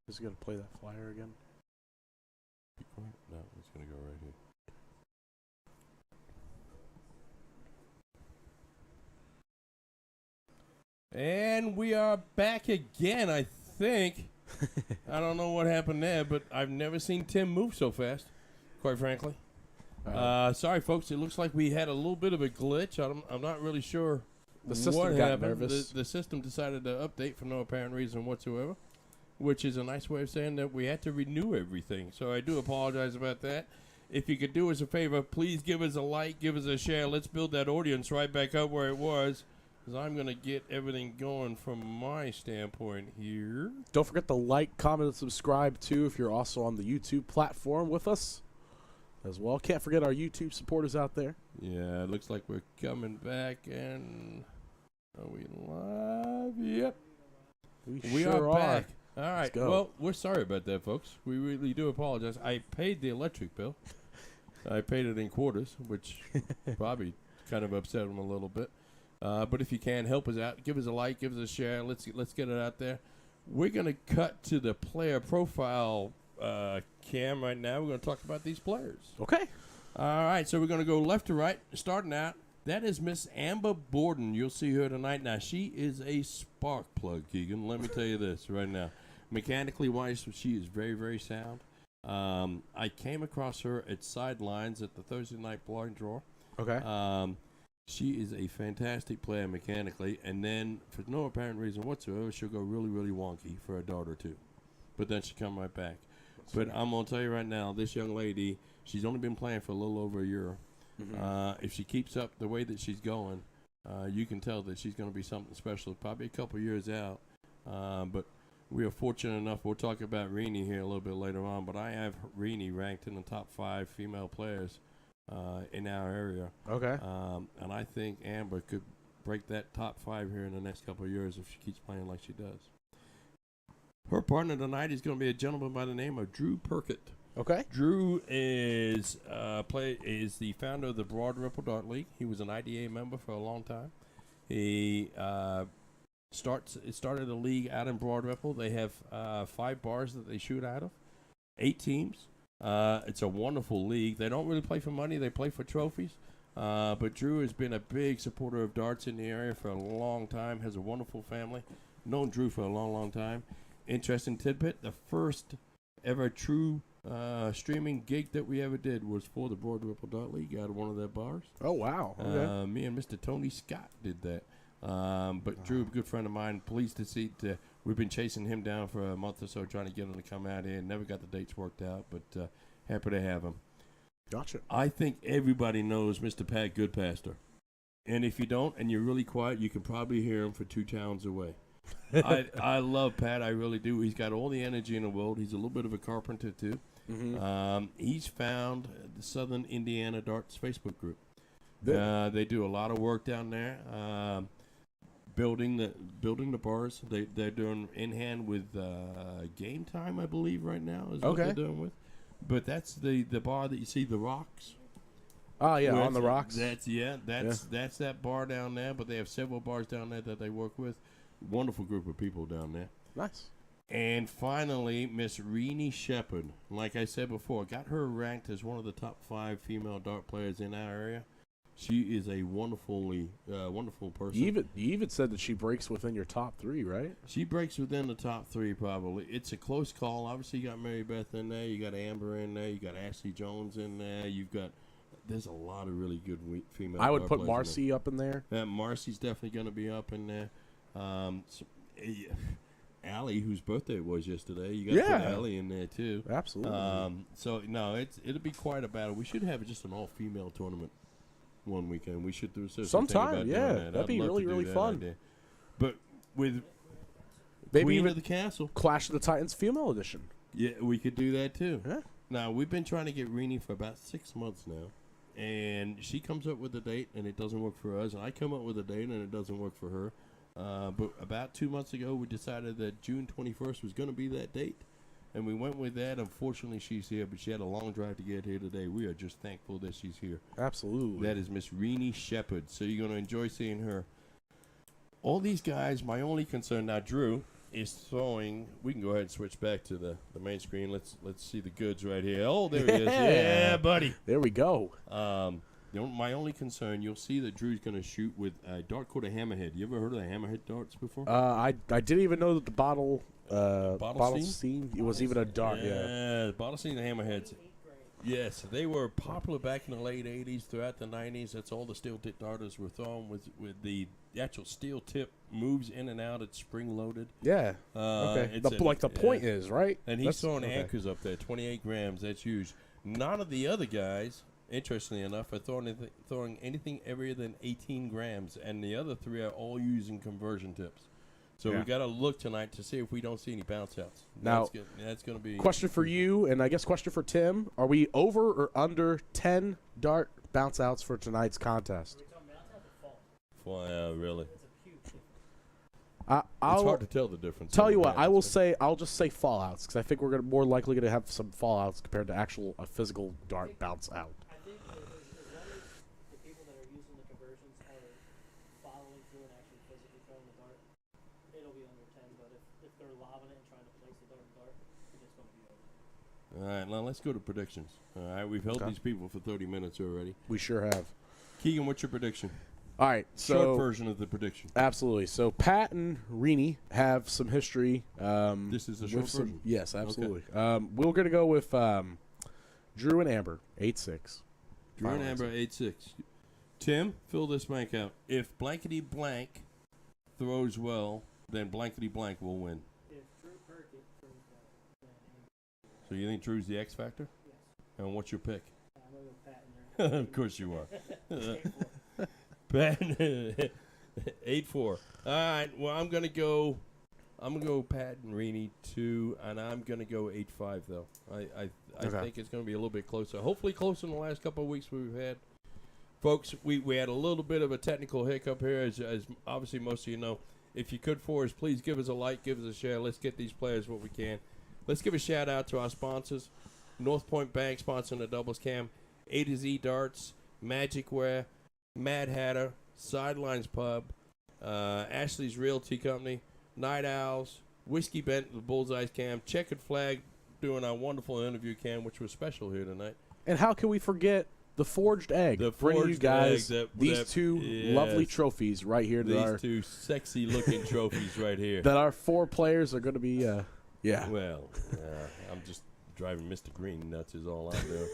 Is he going to play that flyer again? No, it's going to go right here. And we are back again, I think. I don't know what happened there, but I've never seen Tim move so fast, quite frankly. Sorry, folks. It looks like we had a little bit of a glitch. I'm not really sure The system what got happened. nervous. The system decided to update for no apparent reason whatsoever, which is a nice way of saying that we had to renew everything. So I do apologize about that. If you could do us a favor, please give us a like, give us a share. Let's build that audience right back up where it was, because I'm going to get everything going from my standpoint here. Don't forget to like, comment, and subscribe, too, if you're also on the YouTube platform with us as well. Can't forget our YouTube supporters out there. Yeah, it looks like we're coming back, and are we live? Yep. We sure are back. All right. Let's go. Well, we're sorry about that, folks. We really do apologize. I paid the electric bill. I paid it in quarters, which probably kind of upset them a little bit. But if you can, help us out. Give us a like. Give us a share. Let's get it out there. We're going to cut to the player profile cam right now. We're going to talk about these players. Okay. All right. So we're going to go left to right. Starting out, that is Miss Amber Borden. You'll see her tonight. Now, she is a spark plug, Keegan. Let me tell you this right now. Mechanically wise, she is very, very sound. I came across her at Sidelines at the Thursday night blind draw. Okay. She is a fantastic player mechanically, and then for no apparent reason whatsoever, she'll go really, really wonky for a dart or two. But then she'll come right back. But I'm going to tell you right now, this young lady, she's only been playing for a little over a year. If she keeps up the way that she's going, you can tell that she's going to be something special, probably a couple years out. But we are fortunate enough, we'll talk about Renee here a little bit later on, but I have Renee ranked in the top 5 female players in our area. Okay. And I think Amber could break that top 5 here in the next couple of years if she keeps playing like she does. Her partner tonight is going to be a gentleman by the name of Drew Perkett. Okay. Drew is the founder of the Broad Ripple Dart League. He was an IDA member for a long time. He started a league out in Broad Ripple. They have 5 bars that they shoot out of, 8 teams. It's a wonderful league. They don't really play for money. They play for trophies. But Drew has been a big supporter of darts in the area for a long time, has a wonderful family. Known Drew for a long, long time. Interesting tidbit, the first ever true streaming gig that we ever did was for the Broad Ripple Dart League out of one of their bars. Oh, wow. Okay. Me and Mr. Tony Scott did that. But Drew, a good friend of mine, pleased to see that we've been chasing him down for a month or so, trying to get him to come out here. Never got the dates worked out, but happy to have him. Gotcha. I think everybody knows Mr. Pat Goodpastor. And if you don't, and you're really quiet, you can probably hear him for 2 towns away. I love Pat. I really do. He's got all the energy in the world. He's a little bit of a carpenter, too. He's found the Southern Indiana Darts Facebook group. They do a lot of work down there, building the bars. They're doing in hand with Game Time, I believe, right now is what they're doing with. But that's the bar that you see the rocks. Oh yeah, on the rocks. That's that bar down there. But they have several bars down there that they work with. Wonderful group of people down there. Nice. And finally, Miss Renee Shepard. Like I said before, got her ranked as one of the top 5 female dart players in our area. She is a wonderful person. You even said that she breaks within your top 3, right? She breaks within the top 3 probably. It's a close call. Obviously, you got Mary Beth in there. You got Amber in there. You got Ashley Jones in there. There's a lot of really good female. I would put Marcy up in there. Marcy's definitely going to be up in there. Allie, whose birthday it was yesterday, you got to put Allie in there too. Absolutely. So no, it'll be quite a battle. We should have just an all-female tournament one weekend. We should do sometime. That'd be really, really fun. Idea. But with maybe Queen even of the Castle, Clash of the Titans female edition. Yeah, we could do that too. Yeah. Now we've been trying to get Renee for about 6 months now. And she comes up with a date, and it doesn't work for us. And I come up with a date, and it doesn't work for her. But about 2 months ago, we decided that June 21st was going to be that date. And we went with that. Unfortunately, she's here, but she had a long drive to get here today. We are just thankful that she's here. Absolutely. That is Miss Renee Shepard. So you're going to enjoy seeing her. All these guys, my only concern now, Drew, is throwing. We can go ahead and switch back to the main screen. Let's see the goods right here. Oh, there he is. Yeah, buddy. There we go. My only concern, you'll see that Drew's going to shoot with a dart called a hammerhead. You ever heard of the hammerhead darts before? I didn't even know that the bottle Bottle steam it was even a dart. Yeah. The bottle steam, the hammerheads. Yes, they were popular back in the late 80s, throughout the 90s. That's all the steel tip darters were throwing with the actual steel tip moves in and out. It's spring loaded. Yeah. Okay. The point is, right? And he's throwing anchors up there, 28 grams. That's huge. None of the other guys, interestingly enough, are throwing anything heavier than 18 grams, and the other three are all using conversion tips. So we got to look tonight to see if we don't see any bounce outs. Now, that's going to be question for you, and I guess question for Tim: are we over or under 10 dart bounce outs for tonight's contest? Are we talking bounce outs or fall? Well, really. It's a huge difference. It's hard to tell the difference. Tell you what, I'll just say fallouts because I think we're more likely going to have some fallouts compared to a physical dart bounce out. I think as long as the people that are using the conversions are following through and actually physically throwing the dart, it'll be under 10. But if they're lobbing it and trying to place the dart, it's going to be over. All right, now let's go to predictions. All right, we've held these people for 30 minutes already. We sure have. Keegan, what's your prediction? All right, so short version of the prediction. Absolutely. So Pat and Rini have some history. This is a short version. Yes, absolutely. Okay. We're going to go with Drew and Amber, 8-6. Drew and Amber, 8-6. Tim, fill this blank out. If blankety blank throws well, then blankety blank will win. If Drew Perkett throws well, then Amber. So you think Drew's the X factor? Yes. And what's your pick? I'm going to go Pat in there. Of course you are. Pat, 8-4. All right. Well, I'm gonna go Pat and Rini 2, and I'm gonna go 8-5 though. I think it's gonna be a little bit closer. Hopefully closer than the last couple of weeks we've had. Folks, we had a little bit of a technical hiccup here, as obviously most of you know. If you could for us, please give us a like, give us a share. Let's get these players what we can. Let's give a shout out to our sponsors: North Point Bank sponsoring the doubles cam, A to Z Darts, Magic Wear, Mad Hatter, Sidelines Pub, Ashley's Realty Company, Night Owls, Whiskey Bent, the Bullseye's Cam, Checkered Flag doing our wonderful interview cam, which was special here tonight. And how can we forget the Forged Egg? Bringing you guys these two lovely trophies right here. These two sexy-looking trophies right here. That our 4 players are going to be, Well, I'm just driving Mr. Green nuts is all I'm doing.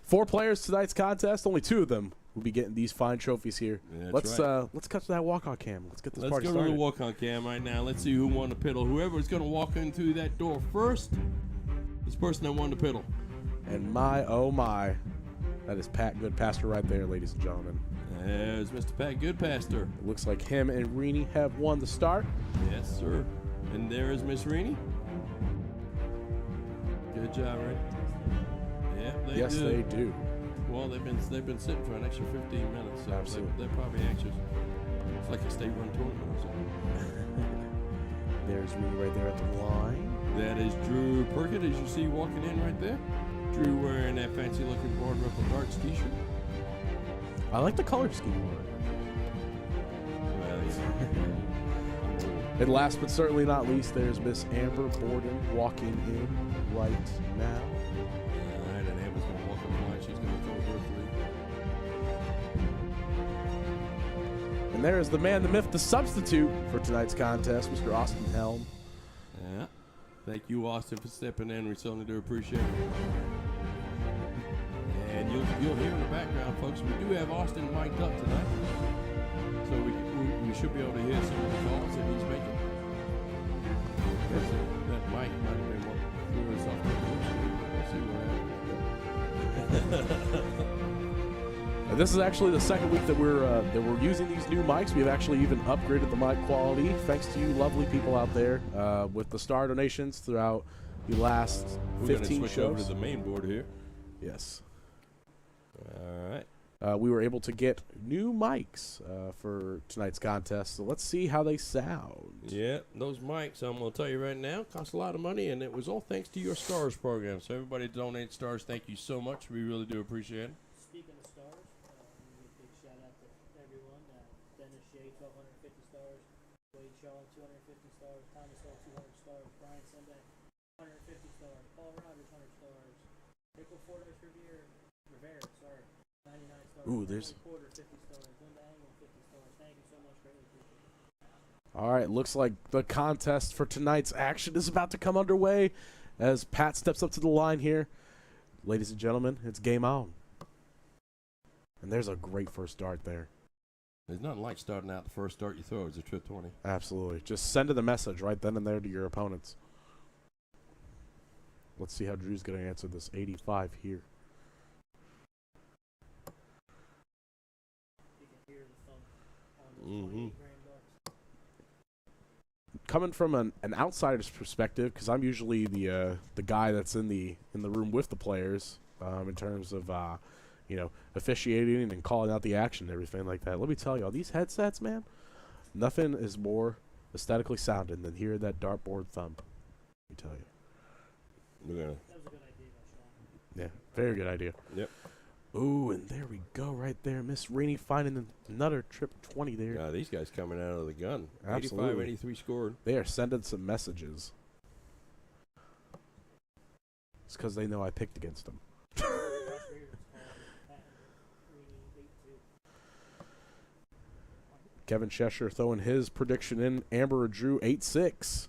4 players tonight's contest. Only 2 of them will be getting these fine trophies here. Yeah, let's cut to that walk-on cam. Let's get this party started. Let's go to the walk-on cam right now. Let's see who won the piddle. Whoever's going to walk in through that door first, this person that won the piddle. And my, oh my, that is Pat Goodpastor right there, ladies and gentlemen. There's Mr. Pat Goodpastor. It looks like him and Rini have won the start. Yes, sir. And there is Miss Rini. Good job, Rini. Yeah, they do. Well, they've been sitting for an extra 15 minutes, so absolutely. They're probably anxious. It's like a state-run tournament or something. There's Rini right there at the line. That is Drew Perkett, as you see walking in right there. Drew wearing that fancy-looking Borden Ripple Darts T-shirt. I like the color scheme on it. Well, yeah. And last but certainly not least, there's Miss Amber Borden walking in right now. All right, and Amber's going to walk up the line. She's going to throw her 3. And there is the man, the myth, the substitute for tonight's contest, Mr. Austin Helm. Yeah. Thank you, Austin, for stepping in. We certainly do appreciate it. And you'll hear in the background, folks, we do have Austin mic'd up tonight. So we should be able to hear some of the calls that he's making. That mic might have been what threw us off the We'll see what happens. This is actually the second week that we're using these new mics. We've actually even upgraded the mic quality, thanks to you lovely people out there with the star donations throughout the last 15 shows. We're going to switch over to the main board here. Yes. All right. We were able to get new mics for tonight's contest, so let's see how they sound. Yeah, those mics, I'm going to tell you right now, cost a lot of money, and it was all thanks to your STARS program. So everybody donate STARS, thank you so much. We really do appreciate it. Speaking of stars, a big shout out to everyone. Dennis Shea, 1,250 stars. Wade Shaw, 250 stars. Thomas Hall, stars. Brian Sendak, 150 stars. Paul Rogers, 100 stars. Nico Fordyce Rivera, sorry, 99 stars. Ooh, there's. Porter, 50 stars. Linda Angle, 50 stars. Thank you so much, greatly appreciate it. All right, looks like the contest for tonight's action is about to come underway as Pat steps up to the line here. Ladies and gentlemen, it's game on. And there's a great first dart there. There's nothing like starting out the first dart you throw as a trip 20. Absolutely. Just send the message right then and there to your opponents. Let's see how Drew's going to answer this 85 here. You can hear the thump on the 28 gram darts. Coming from an outsider's perspective, because I'm usually the guy that's in the room with the players in terms of officiating and calling out the action and everything like that. Let me tell y'all, these headsets, man, nothing is more aesthetically sounding than hearing that dartboard thump. Let me tell you. We're gonna. That was a good idea, Sean. Yeah, very good idea. Yep. Ooh, and there we go right there. Miss Rainey finding another trip 20 there. These guys coming out of the gun. Absolutely. 85, 83 scored. They are sending some messages. It's because they know I picked against them. Kevin Cheshire throwing his prediction in. Amber or Drew, 8-6.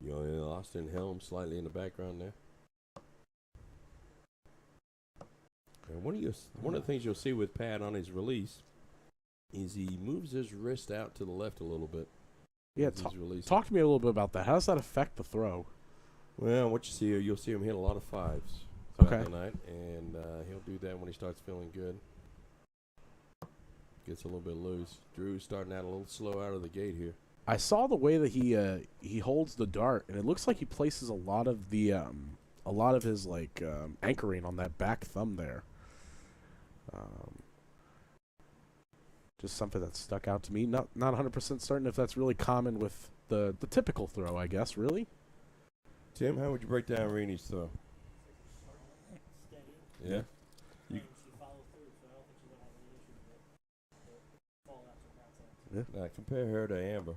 You only lost in Helm slightly in the background there. And one of the things you'll see with Pat on his release is he moves his wrist out to the left a little bit. Yeah, talk to me a little bit about that. How does that affect the throw? Well, what you see here, you'll see him hit a lot of fives Okay. throughout the night, and he'll do that when he starts feeling good. Gets a little bit loose. Drew's starting out a little slow out of the gate here. I saw the way that he holds the dart, and it looks like he places a lot of his anchoring on that back thumb there. Just something that stuck out to me. Not 100% certain if that's really common with the typical throw, I guess. Really. Tim, how would you break down Rainey's throw? Steady. Yeah. She followed through, so I don't think she's going to have any issues with the fallouts or contact. Now compare her to Amber.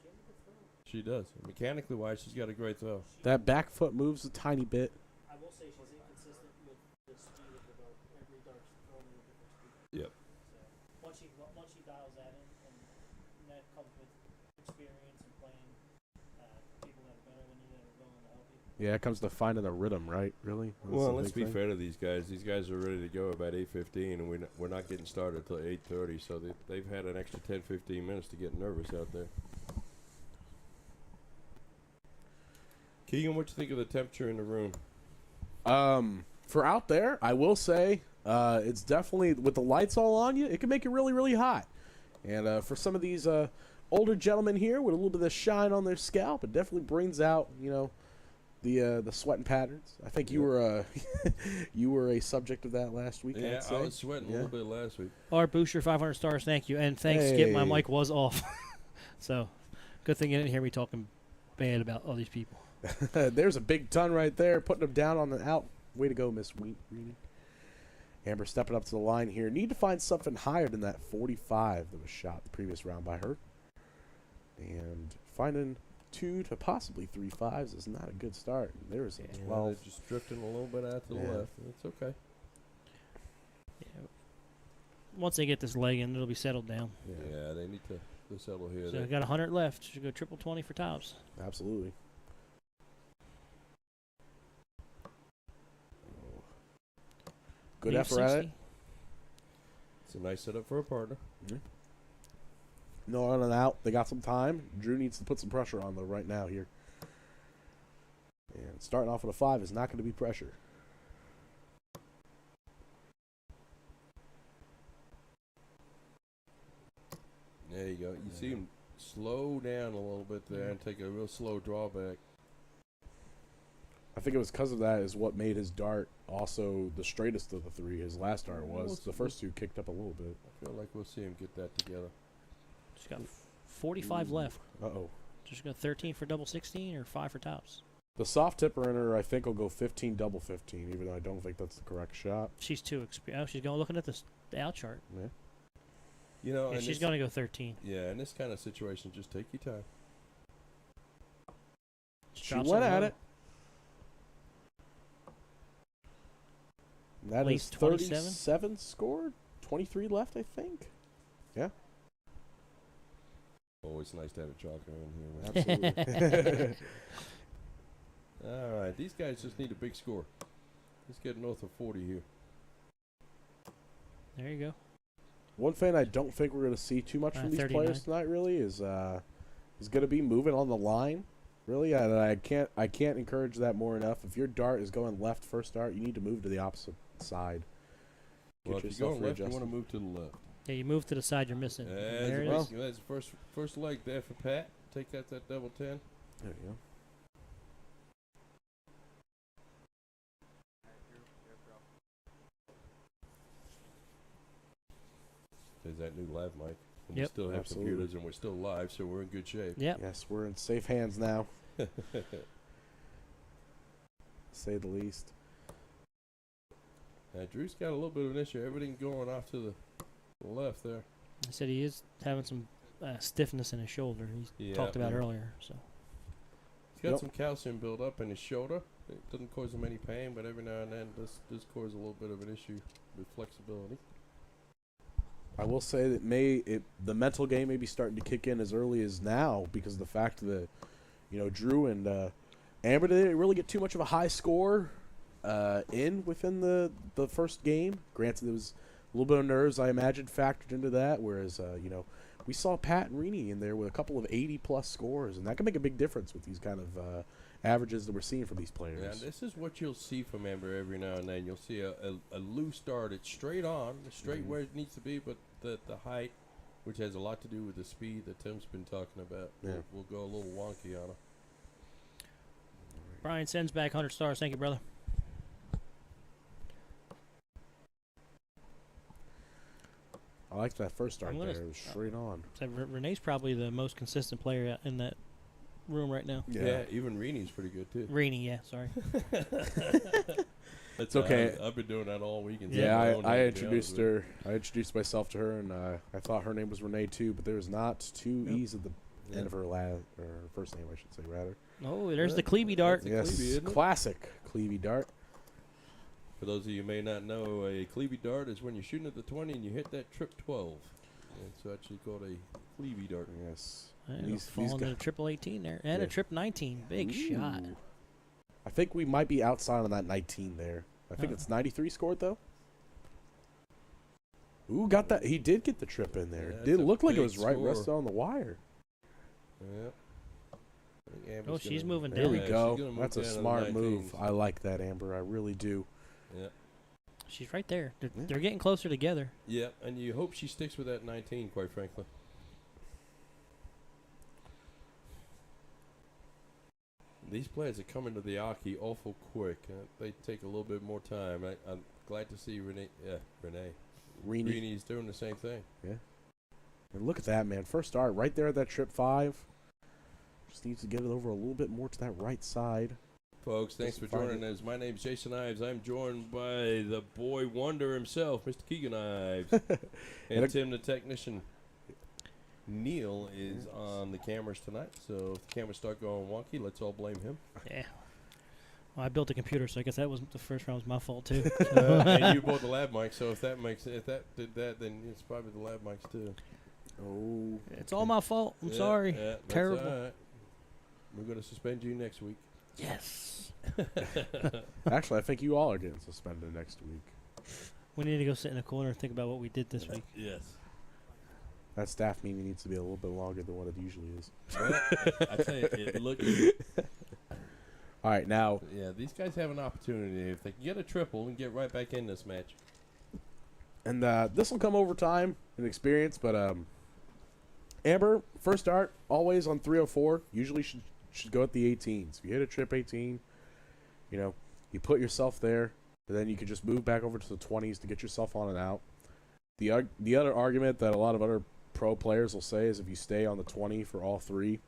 She has a good throw. She does. Mechanically wise, she's got a great throw. That back foot moves a tiny bit. I will say she's inconsistent with the speed of the dart. Every dart's thrown at a different speed. Yep. So once she dials that in, and that comes with experience and playing people that are better than you that are willing to help you. Yeah, it comes to finding a rhythm, right? Really. That's Well, the let's big be thing. fair to these guys. These guys are ready to go about 8:15, and we're not getting started until 8:30. So they've had an extra 10-15 minutes to get nervous out there. Keegan, what you think of the temperature in the room? For out there, I will say it's definitely, with the lights all on you, it can make it really, really hot. And for some of these older gentlemen here with a little bit of shine on their scalp, it definitely brings out, the sweating patterns. I think you were you were a subject of that last week. Yeah, I'd say. I was sweating a little bit last week. Art Booster, 500 stars, thank you. And thanks, Skip, my Hey. mic was off. So, good thing you didn't hear me talking bad about all these people. There's a big ton right there, putting them down on the out. Way to go, Miss Reedy. Amber stepping up to the line here. Need to find something higher than that 45 that was shot the previous round by her. And finding 2 to possibly 3 5s is not a good start. There's a Yeah, 12. they're just drifting a little bit out to the Yeah. left. It's okay. Yeah. Once they get this leg in, it'll be settled down. Yeah, they need to settle here. So I got 100 left. Should go triple 20 for tops. Absolutely. Good Leave effort at it. 60. It's a nice setup for a partner. No on and out. They got some time. Drew needs to put some pressure on though right now here. And starting off with a 5 is not going to be pressure. There you go. You see him slow down a little bit there and take a real slow drawback. I think it was because of that is what made his dart also the straightest of the 3. His last dart was. The first 2 kicked up a little bit. I feel like we'll see him get that together. Just got 45 left. Uh-oh. Just got 13 for double 16 or 5 for tops. The soft tipper in her, I think, will go 15 double 15, even though I don't think that's the correct shot. She's too experienced. Oh, she's going looking at the out chart. Yeah. You know, Yeah, and she's this- going to go 13. Yeah, in this kind of situation, just take your time. She Drops went it at low. it. And that Leaves is 27? 37 scored. 23 left, I think. Yeah, Always nice to have a chalker in here. Man. absolutely. All right, these guys just need a big score. Let's get north of 40 here. There you go. One thing I don't think we're going to see too much from these 39. players tonight, really, is going to be moving on the line. Really, I can't encourage that more enough. If your dart is going left first dart, you need to move to the opposite side. Well, Get if you're yourself going left, you readjusted. want to move to the left. Yeah, you move to the side you're missing. There it That's, is. that's first leg there for Pat. Take that double 10. There you go. There's that new live mic. And we Yep. still have Absolutely. computers, and we're still live, so we're in good shape. Yep. Yes, we're in safe hands now, to say the least. Drew's got a little bit of an issue. Everything going off to the left there. I said he is having some stiffness in his shoulder. He's Yeah. talked about earlier. So He's got Yep. some calcium build up in his shoulder. It doesn't cause him any pain, but every now and then does cause a little bit of an issue with flexibility. I will say that the mental game may be starting to kick in as early as now because of the fact that, Drew and Amber didn't really get too much of a high score within the first game. Granted, there was a little bit of nerves, I imagine, factored into that, whereas, we saw Pat and Rini in there with a couple of 80-plus scores, and that can make a big difference with these kind of averages that we're seeing from these players. Yeah, and this is what you'll see from Amber every now and then. You'll see a loose start. It's straight on, straight where it needs to be, but the height, which has a lot to do with the speed that Tim's been talking about, Yeah. will go a little wonky on her. Brian sends back 100 stars. Thank you, brother. I like that first start I'm there. gonna It was straight on. So Renee's probably the most consistent player in that room right now. Yeah, even Reni's pretty good too. Rini, yeah, sorry. It's okay. I've been doing that all weekend. Yeah, I introduced her. I introduced myself to her, and I thought her name was Renee too, but there was not two E's at the end of her or her first name, I should say, rather. Oh, there's the Clevey dart. That's a Yes, Clevey, isn't it? classic Clevey dart. For those of you who may not know, a Clevey dart is when you're shooting at the 20 and you hit that trip 12. It's actually called a Clevey dart. Yes. He's falling to a triple 18 there. And Yeah. a trip 19. Big shot. Ooh. I think we might be outside on that 19 there. I think Oh. it's 93 scored, though. Ooh, got that. He did get the trip in there. Yeah, It did that's a look like it big was right score. rested on the wire. Yep. Oh, she's moving There down. we Yeah, she's go. gonna move That's a down to the smart move. 19s. I like that, Amber. I really do. Yeah. She's right there. They're, Yeah. they're getting closer together. Yeah, and you hope she sticks with that 19, quite frankly. These players are coming to the Aki awful quick. They take a little bit more time. I'm glad to see Renee. Reni's doing the same thing. And look at that, man. First start right there at that trip 5. Just needs to get it over a little bit more to that right side. Folks, thanks for joining us. My name's Jason Ives. I'm joined by the boy wonder himself, Mr. Keegan Ives. and Tim, the technician. Neil is on the cameras tonight, so if the cameras start going wonky, let's all blame him. Yeah. Well, I built a computer, so I guess that wasn't the first round was my fault too. And you bought the lab mic, so if that did that, then it's probably the lab mics too. Oh. It's all my fault. I'm sorry. Yeah, that's Terrible. all right. We're going to suspend you next week. Yes. Actually, I think you all are getting suspended next week. We need to go sit in a corner and think about what we did this week. Yes. That staff meeting needs to be a little bit longer than what it usually is. I tell you, look. All right, now. Yeah, these guys have an opportunity. If they can get a triple and get right back in this match. And this will come over time and experience, but Amber, first start, always on 304. Usually should go at the 18s. If you hit a trip 18, you put yourself there, and then you can just move back over to the 20s to get yourself on and out. The other argument that a lot of other pro players will say is if you stay on the 20 for all three,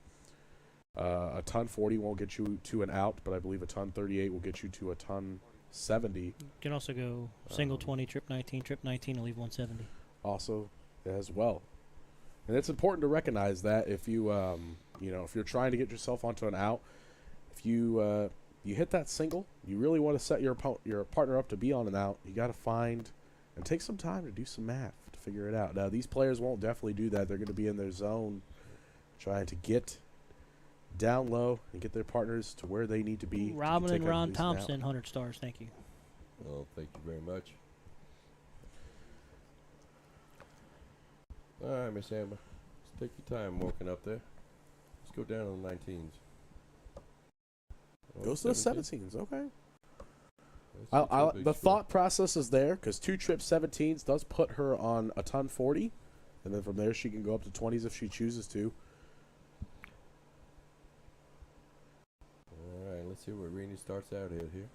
a ton 40 won't get you to an out, but I believe a ton 38 will get you to a ton 70. You can also go single 20, trip 19 will leave 170. Also, as well. And it's important to recognize that if you, if you're trying to get yourself onto an out, if you you hit that single, you really want to set your partner up to be on an out. You got to find and take some time to do some math to figure it out. Now, these players won't definitely do that. They're going to be in their zone, trying to get down low and get their partners to where they need to be. Robin to and take Ron everybody's out. Thompson, 100 stars. Thank you. Well, thank you very much. All right, Miss Amber. Let's take your time walking up there. Let's go down to the 19s. Oh, Goes to the 17s. Okay. That's a big The score. thought process is there because 2 trip 17s does put her on a ton 40, and then from there she can go up to 20s if she chooses to. All right, let's see what Renee starts out at here.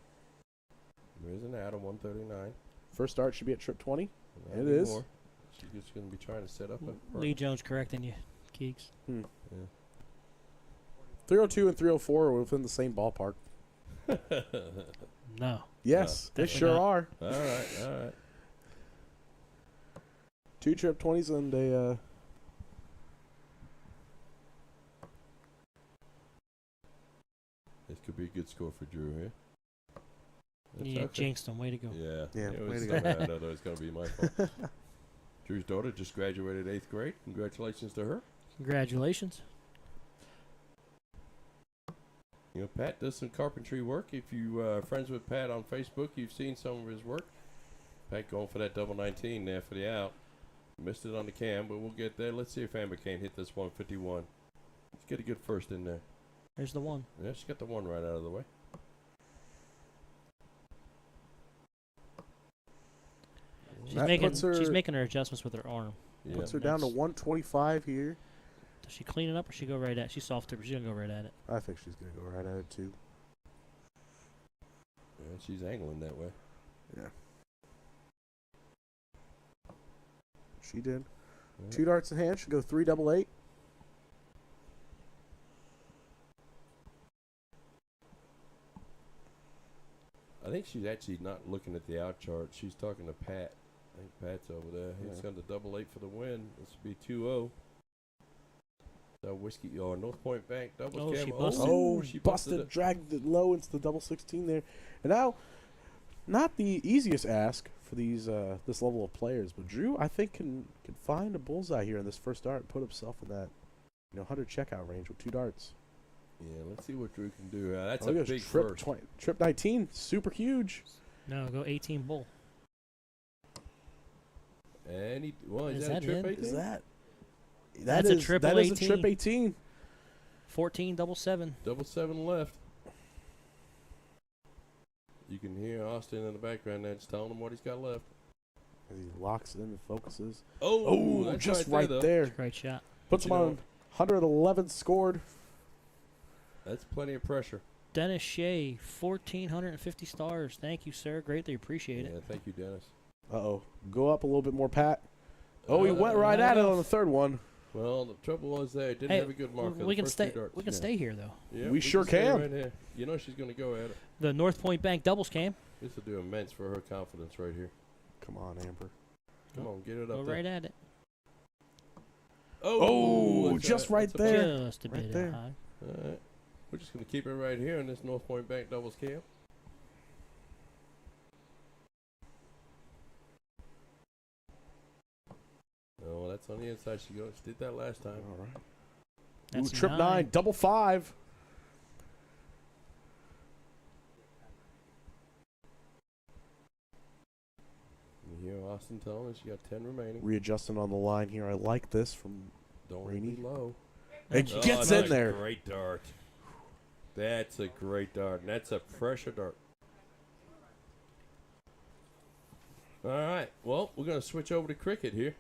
There is an out of 139. First start should be at trip 20. Not It is. anymore. She's just going to be trying to set up a Lee Jones correcting you, Keeks. Yeah. 302 and 304 are within the same ballpark. No. Yes, they definitely sure not. are. All right, all right. 2 trip 20s and a. This could be a good score for Drew here. That's Yeah, okay. jinxed him. Way to go. Yeah. Yeah, It way was to go. I know that was going to be my fault. Drew's daughter just graduated 8th grade. Congratulations to her. Congratulations. You know, Pat does some carpentry work. If you are friends with Pat on Facebook, you've seen some of his work. Pat going for that double 19 there for the out. Missed it on the cam, but we'll get there. Let's see if Amber can't hit this 151. Let's get a good first in there. There's the one. Yeah, she got the one right out of the way. That puts her- She's making her adjustments with her arm. Yeah. Puts her down to That's- 125 here. Does she clean it up or she go right at? She's soft, but she's gonna go right at it. I think she's going to go right at it, too. Yeah, she's angling that way. Yeah. She did. Yeah. 2 darts in hand. Should go 388. I think she's actually not looking at the out chart. She's talking to Pat. I think Pat's over there. He's Yeah. got the double 8 for the win. This would be 2-0. The whiskey or North Point Bank double Oh, cam. she busted. Oh, she busted, it. dragged it low into the double 16 there. And now, not the easiest ask for these this level of players, but Drew, I think, can find a bullseye here in this first dart and put himself in that 100 checkout range with 2 darts. Yeah, let's see what Drew can do. That's Oh, a he goes big trip first. 20, trip 19, super huge. No, go 18 bull. And he, well, Is is that a that trip in? 18? Is that? That's a triple that is a 18. trip 18. 14 double 7. Double 7 left. You can hear Austin in the background there just telling him what he's got left. As he locks it in and focuses. Oh, Oh, that's just right right though. there. Great shot. Puts him You know on 111 scored. That's plenty of pressure. Dennis Shea, 1,450 stars. Thank you, sir. Greatly appreciate Yeah, it. thank you, Dennis. Uh-oh. Go up a little bit more, Pat. Oh, he went right not at it enough. on the third one. Well, the trouble was there. Didn't Hey, have a good mark. on we the can first stay. two darts. We can Yeah. stay here though. Yeah, We sure stay can. Right here. You know she's going to go at it. The North Point Bank doubles cam. This will do immense for her confidence right here. Come on, Amber. Come on, get it Go up there. right at it. Oh, that's just right that's a there. ball. Just a Right bit there. high. All right. We're just going to keep it right here in this North Point Bank doubles cam. Oh, that's on the inside. She goes. Did that last time. All right. That's Ooh, trip 9, double 5. You hear Austin telling her she got 10 remaining. Readjusting on the line here. I like this from Don't Rainey. be low. It Oh, gets that's in a there. Great dart. That's a great dart. And that's a pressure dart. All right. Well, we're going to switch over to cricket here.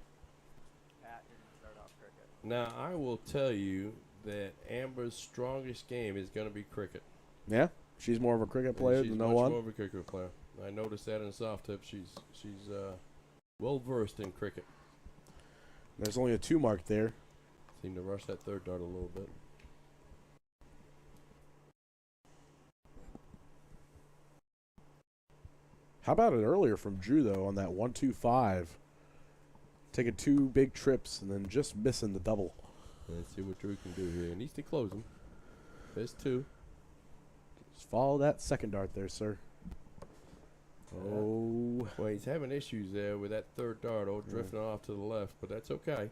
Now, I will tell you that Amber's strongest game is going to be cricket. Yeah, she's more of a cricket player She's than much no one. more of a cricket player. I noticed that in soft tip. She's well versed in cricket. There's only a 2 mark there. Seemed to rush that third dart a little bit. How about it earlier from Drew though on that 1-2-5? taking 2 big trips and then just missing the double. Let's see what Drew can do here. He needs to close him. There's 2. Just follow that second dart there, sir. Oh. Well, he's having issues there with that third dart, drifting off to the left, but that's okay.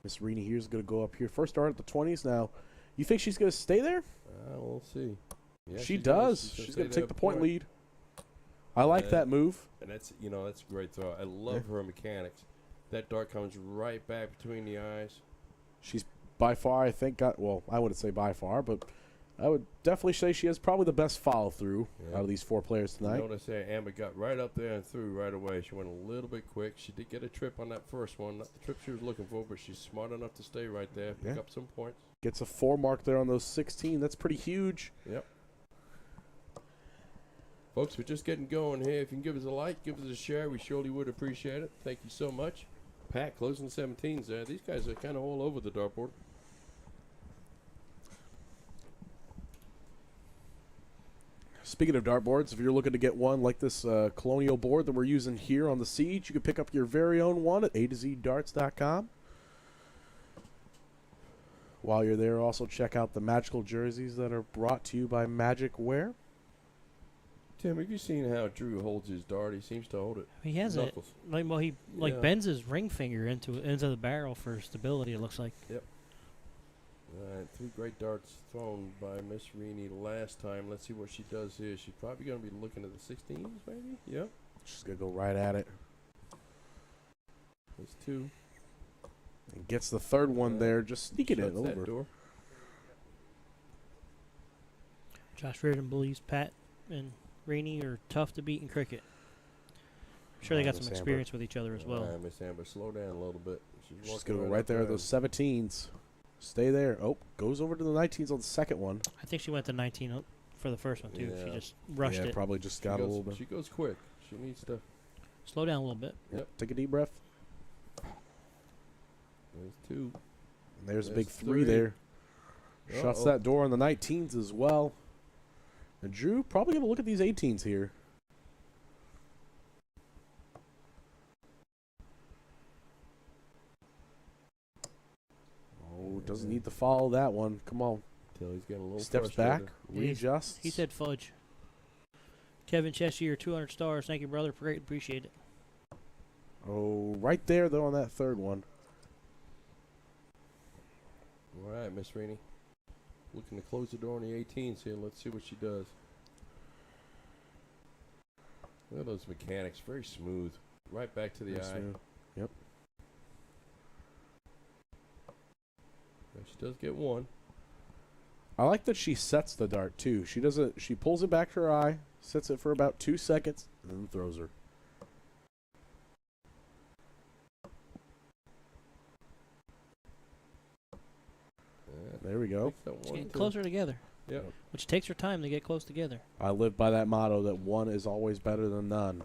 Miss Reedy here's going to go up here. First dart at the 20s. Now, you think she's going to stay there? We'll see. Yeah, she does. She's going to take the point lead. I like that move. And that's that's a great throw. I love her mechanics. That dart comes right back between the eyes. She's by far, I think, I wouldn't say by far, but I would definitely say she has probably the best follow-through out of these 4 players tonight. Notice there, Amber got right up there and threw right away. She went a little bit quick. She did get a trip on that first one. Not the trip she was looking for, but she's smart enough to stay right there, pick up some points. Gets a 4 mark there on those 16. That's pretty huge. Yep. Folks, we're just getting going here. If you can give us a like, give us a share, we surely would appreciate it. Thank you so much. Pat closing the 17s there. These guys are kind of all over the dartboard. Speaking of dartboards, if you're looking to get one like this Colonial board that we're using here on the Siege, you can pick up your very own one at A2ZDarts.com. While you're there, also check out the magical jerseys that are brought to you by Magic Wear. Tim, have you seen how Drew holds his dart? He seems to hold it. He has it. He bends his ring finger into the barrel for stability. It looks like. Yep. All right, 3 great darts thrown by Miss Reedy last time. Let's see what she does here. She's probably going to be looking at the 16s, maybe. Yep. She's gonna go right at it. There's 2. And gets the third one there, just sneaking it over. Door. Josh Reardon believes Pat and Rainey are tough to beat in cricket. I'm sure they got some experience with each other as well. Miss Amber, slow down a little bit. She's going to go right there at those 17s. Stay there. Oh, goes over to the 19s on the second one. I think she went to 19 for the first one, too. Yeah. She just rushed it. Probably just got a little bit. She goes quick. She needs to slow down a little bit. Yep. Take a deep breath. There's 2. And there's a big 3 there. Shuts that door on the 19s as well. And Drew probably going to look at these 18s here. Oh, doesn't need to follow that one. Come on. Till he's getting a little Steps back, readjusts. He said fudge. Kevin Cheshire, 200 stars. Thank you, brother. Great, appreciate it. Oh, right there, though, on that third one. All right, Miss Reedy. Looking to close the door on the 18s here. Let's see what she does. Look at those mechanics. Very smooth. Right back to the eye. Smooth. Yep. Now she does get 1. I like that she sets the dart, too. She doesn't. She pulls it back to her eye, sets it for about 2 seconds, and then throws her. There we go. It's getting closer together. Yep. Which takes her time to get close together. I live by that motto that one is always better than none,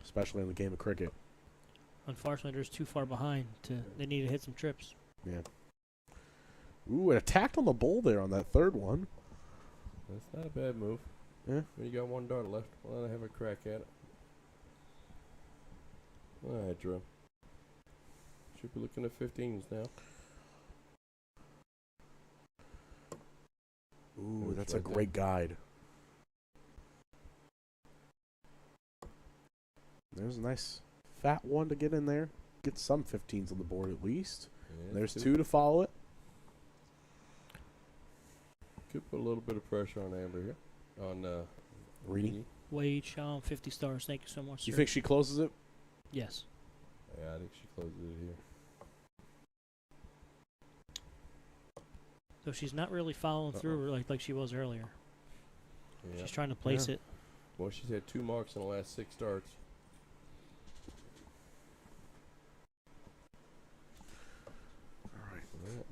especially in the game of cricket. Unfortunately, there's too far behind. They need to hit some trips. Yeah. Ooh, it attacked on the bowl there on that third one. That's not a bad move. Yeah. When you got 1 dart left, well, I have a crack at it. All right, Drew. Should be looking at 15s now. Ooh, that's a great guide. There's a nice fat one to get in there. Get some 15s on the board at least. Yeah, there's 2 to follow it. Could put a little bit of pressure on Amber here. On Reedy. Wade, Sean, 50 stars. Thank you so much, sir. You think she closes it? Yes. Yeah, I think she closes it here. So she's not really following through like she was earlier. Yeah. She's trying to place it. Well, she's had 2 marks in the last 6 starts. All right.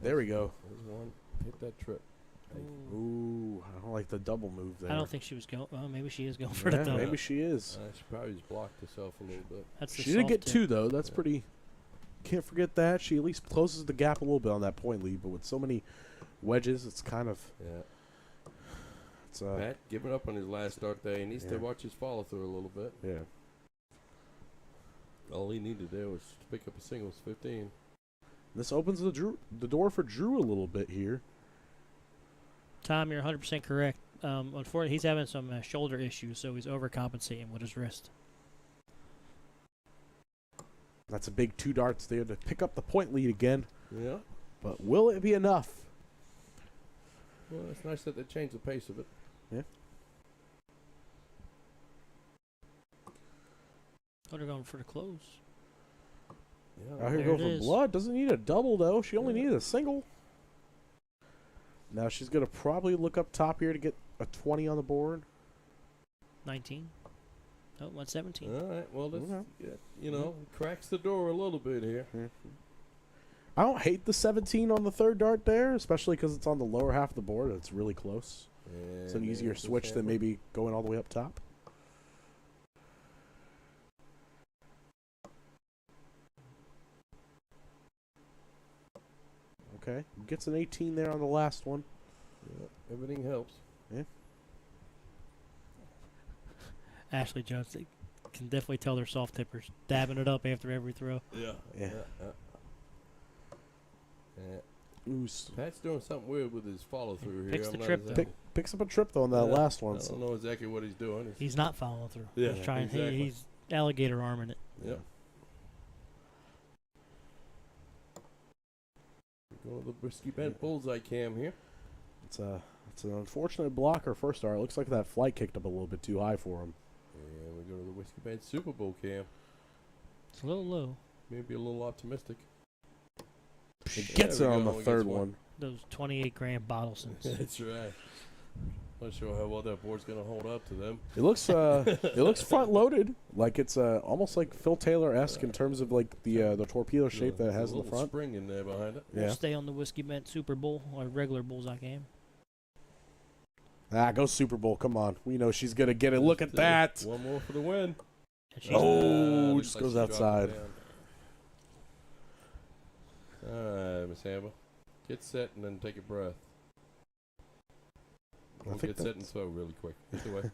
There we go. There's 1. Hit that trip. Ooh, I don't like the double move there. I don't think she was going. Well, maybe she is going for the double. Maybe she is. She probably just blocked herself a little bit. That's the She did get soft 2, though. That's pretty... Can't forget that. She at least closes the gap a little bit on that point lead, but with so many wedges, it's kind of... Yeah. It's Pat giving up on his last start there. He needs to Yeah. watch his follow through a little bit. yeah. All he needed there was to pick up a singles 15. This opens the door for Drew a little bit here. Tom, you're 100% correct. Unfortunately, he's having some shoulder issues, so he's overcompensating with his wrist. That's a big 2 darts there to pick up the point lead again. Yeah. But will it be enough? Well, it's nice that they changed the pace of it. Yeah. Oh, they're going for the close. Yeah. Out here There go it for is. blood. Doesn't need a double, though. She only Yeah. needed a single. Now she's going to probably look up top here to get a 20 on the board. 19. Oh, 117. All right. Well, that's, Okay. yeah, you know, cracks the door a little bit here. I don't hate the 17 on the 3rd dart there, especially because it's on the lower half of the board. It's really close. It's an And easier there's the switch than hammer. maybe going all the way up top. Okay, gets an 18 there on the last one. Yeah, everything helps. Ashley Jones, they can definitely tell they're soft tippers, dabbing it up after every throw. Yeah. Yeah. Ooh, Pat's doing something weird with his follow through here. Picks the I'm not trip, exactly- picks up a trip though on that Yeah, last I one. don't So. know exactly what he's doing. He's not following through. Yeah, He's trying. exactly. He's alligator arming it. Yep. We're going to the Whiskey Bent bullseye cam here. It's an unfortunate blocker first dart. It looks like that flight kicked up a little bit too high for him. And we go to the Whiskey Bent Super Bowl cam. It's a little low. Maybe a little optimistic. It There gets we it on go, the he gets 3rd one. one. Those 28 gram bottle scents. That's right. Not sure how well that board's going to hold up to them. It looks front loaded, like it's almost like Phil Taylor-esque in terms of like the torpedo shape that it has in the There's a little front. spring in there behind it. Yeah. We'll stay on the Whiskey Bent Super Bowl or regular bullseye game. Go Super Bowl. Come on. We know she's going to get it. Look at that. One more for the win. And she's Oh, looks just like goes she dropped it outside. down. All right, Miss Amber. Get set and then take a breath. I Or think get set and throw really quick. Either way.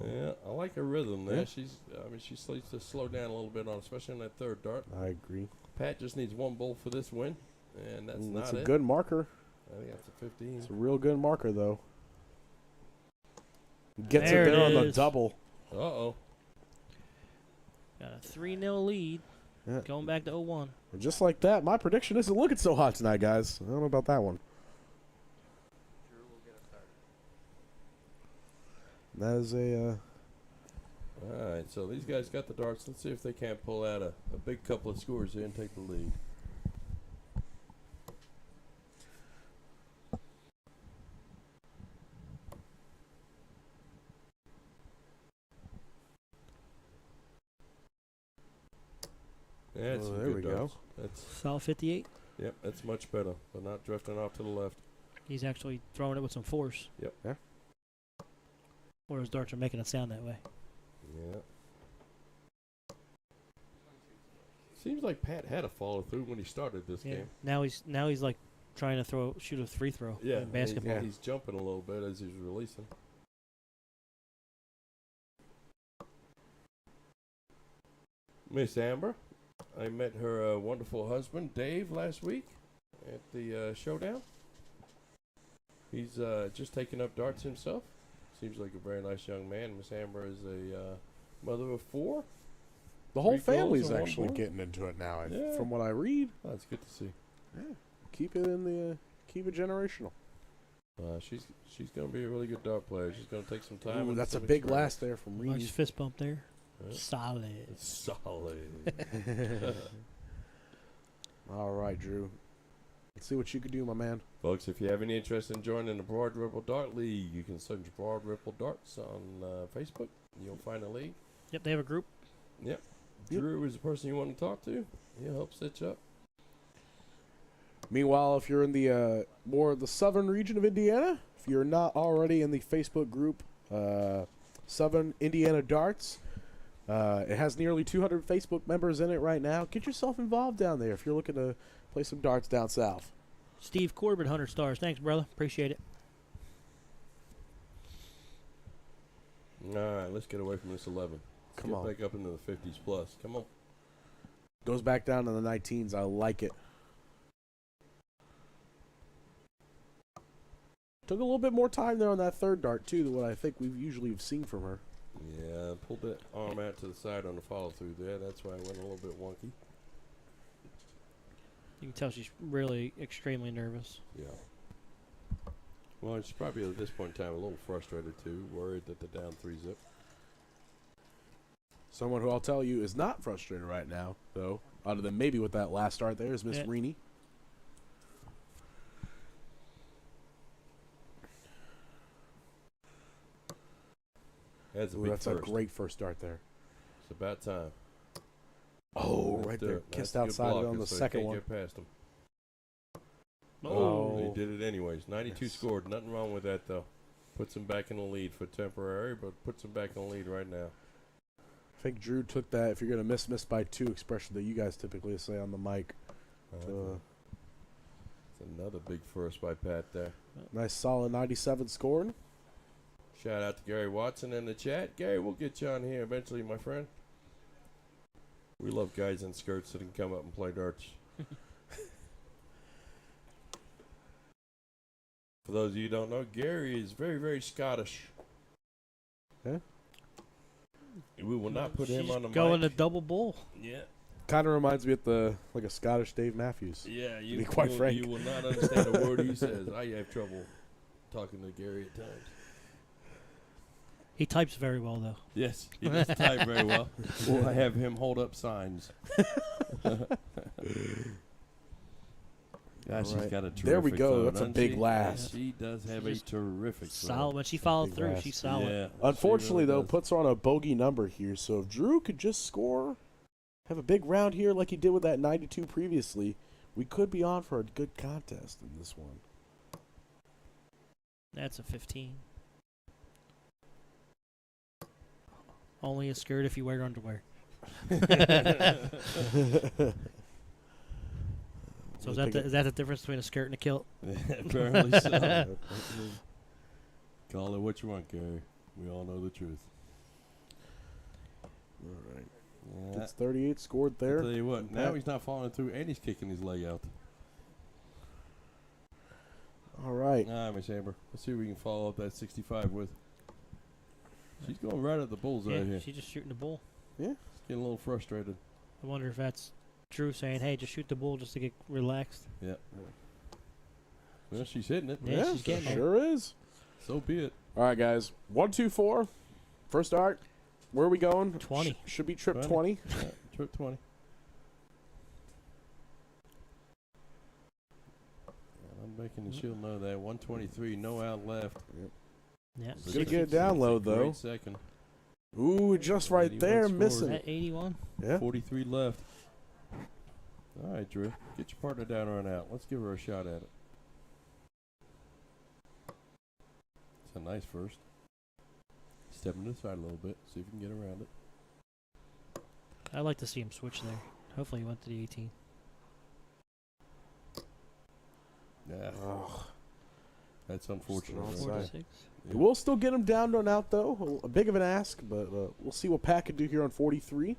Yeah, I like her rhythm there. Yeah. She needs to slow down a little bit on, especially on that 3rd dart. I agree. Pat just needs one bull for this win, and that's not That's a it. good marker. I think that's a 15. It's a real good marker, though. Gets There it there it on the is. double. Uh-oh. got a 3-0 lead. Yeah. Going back to 0-1. And just like that, my prediction isn't looking so hot tonight, guys. I don't know about that one. That is a... All right, so these guys got the darts. Let's see if they can't pull out a big couple of scores here and take the lead. Yeah, that's Oh, some there good we go. darts. That's Solid 58. Yep, that's much better. But not drifting off to the left. He's actually throwing it with some force. Yep. Yeah. Or his darts are making it sound that way. Yeah. Seems like Pat had a follow through when he started this Yeah. game. Now he's like trying to shoot a free throw Yeah, in basketball. He's jumping a little bit as he's releasing. Miss Amber, I met her wonderful husband Dave last week at the showdown. He's just taking up darts himself. Seems like a very nice young man. Miss Amber is a mother of 4. The whole 3 girls family's and 1 actually boy? getting into it now, Yeah. from what I read. Oh, that's good to see. Keep it in the... keep it generational. She's going to be a really good dart player. She's going to take some time. Ooh, and that's a some big experience. last there from Nice Reed. fist bump there. Yeah. Solid. Solid. All right, Drew. Let's see what you can do, my man. Folks, if you have any interest in joining the Broad Ripple Dart League, you can search Broad Ripple Darts on Facebook. You'll find a league. Yep, they have a group. Yep. Yep. Drew is the person you want to talk to. He'll help set you up. Meanwhile, if you're in the more of the southern region of Indiana, if you're not already in the Facebook group, Southern Indiana Darts, It has nearly 200 Facebook members in it right now. Get yourself involved down there if you're looking to play some darts down south. Steve Corbin, 100 stars. Thanks, brother. Appreciate it. All right, let's get away from this 11. Come get on. back up into the 50s plus. Come on. Goes back down to the 19s. I like it. Took a little bit more time there on that third dart, too, than what I think we've usually seen from her. Yeah, pulled that arm out to the side on the follow-through there. That's why I went a little bit wonky. You can tell she's really extremely nervous. Yeah. Well, she's probably at this point in time a little frustrated, too, worried that the down 3-zip. Someone who I'll tell you is not frustrated right now, though, other than maybe with that last start there, is Miss Reaney. That's a Ooh, big that's first. a great first start there. It's about time. Oh, That's right the- there. that's Kissed the good outside it blocker, on the so you second can't one. Get past him. Oh. He did it anyways. 92 Yes. scored. Nothing wrong with that, though. Puts him back in the lead for temporary, but puts him back in the lead right now. I think Drew took that, if you're going to miss by 2 expression that you guys typically say on the mic. It's another big first by Pat there. Nice solid 97 scoring. Shout out to Gary Watson in the chat. Gary, we'll get you on here eventually, my friend. We love guys in skirts that can come up and play darts. For those of you who don't know, Gary is very, very Scottish. Yeah. We will not put him She's on the going mic. to double bull. Yeah. Kind of reminds me of like a Scottish Dave Matthews. Yeah, To be quite frank. You will not understand a word he says. I have trouble talking to Gary at times. He types very well, though. Yes, he does type very well. Well, I have him hold up signs. Gosh, she's Alright. got a terrific There we go. throw, That's a doesn't big she? last. Yeah, she does have a Just terrific throw. Solid. When she followed big through, last. she's solid. Yeah, Unfortunately, she really though, does. puts her on a bogey number here. So if Drew could just score, have a big round here like he did with that 92 previously, we could be on for a good contest in this one. That's a 15. Only a skirt if you wear underwear. So is that the difference between a skirt and a kilt? Apparently so. Call it what you want, Gary. We all know the truth. All right. Yeah. Gets 38 scored there. I'll tell you what, And now Pat- he's not falling through and he's kicking his leg out. All right. All right, Miss Amber. Let's see if we can follow up that 65 with. She's going right at the bullseye Yeah, here. she's just shooting the bull. She's getting a little frustrated. I wonder if that's Drew saying, "Hey, just shoot the bull just to get relaxed." Yeah. Well, she's hitting it. Yeah, she's getting there. sure is. So be it. All right, guys. 1, 2, 4. First start. Where are we going? 20. Should be trip 20. 20. Yeah, trip 20. I'm making the shield know that. 123, no out left. Yeah. It's gonna get a download, though. Great second. Ooh, just right 81 there, scored. missing. At 81. Yeah. 43 left. All right, Drew. Get your partner down or out. Let's give her a shot at it. It's a nice first. Step to the side a little bit. See if you can get around it. I'd like to see him switch there. Hopefully he went to the 18. Yeah. Oh, That's unfortunate. Still right outside. 46. there. we'll still get him down and out, though. A big of an ask, but we'll see what Pat can do here on 43.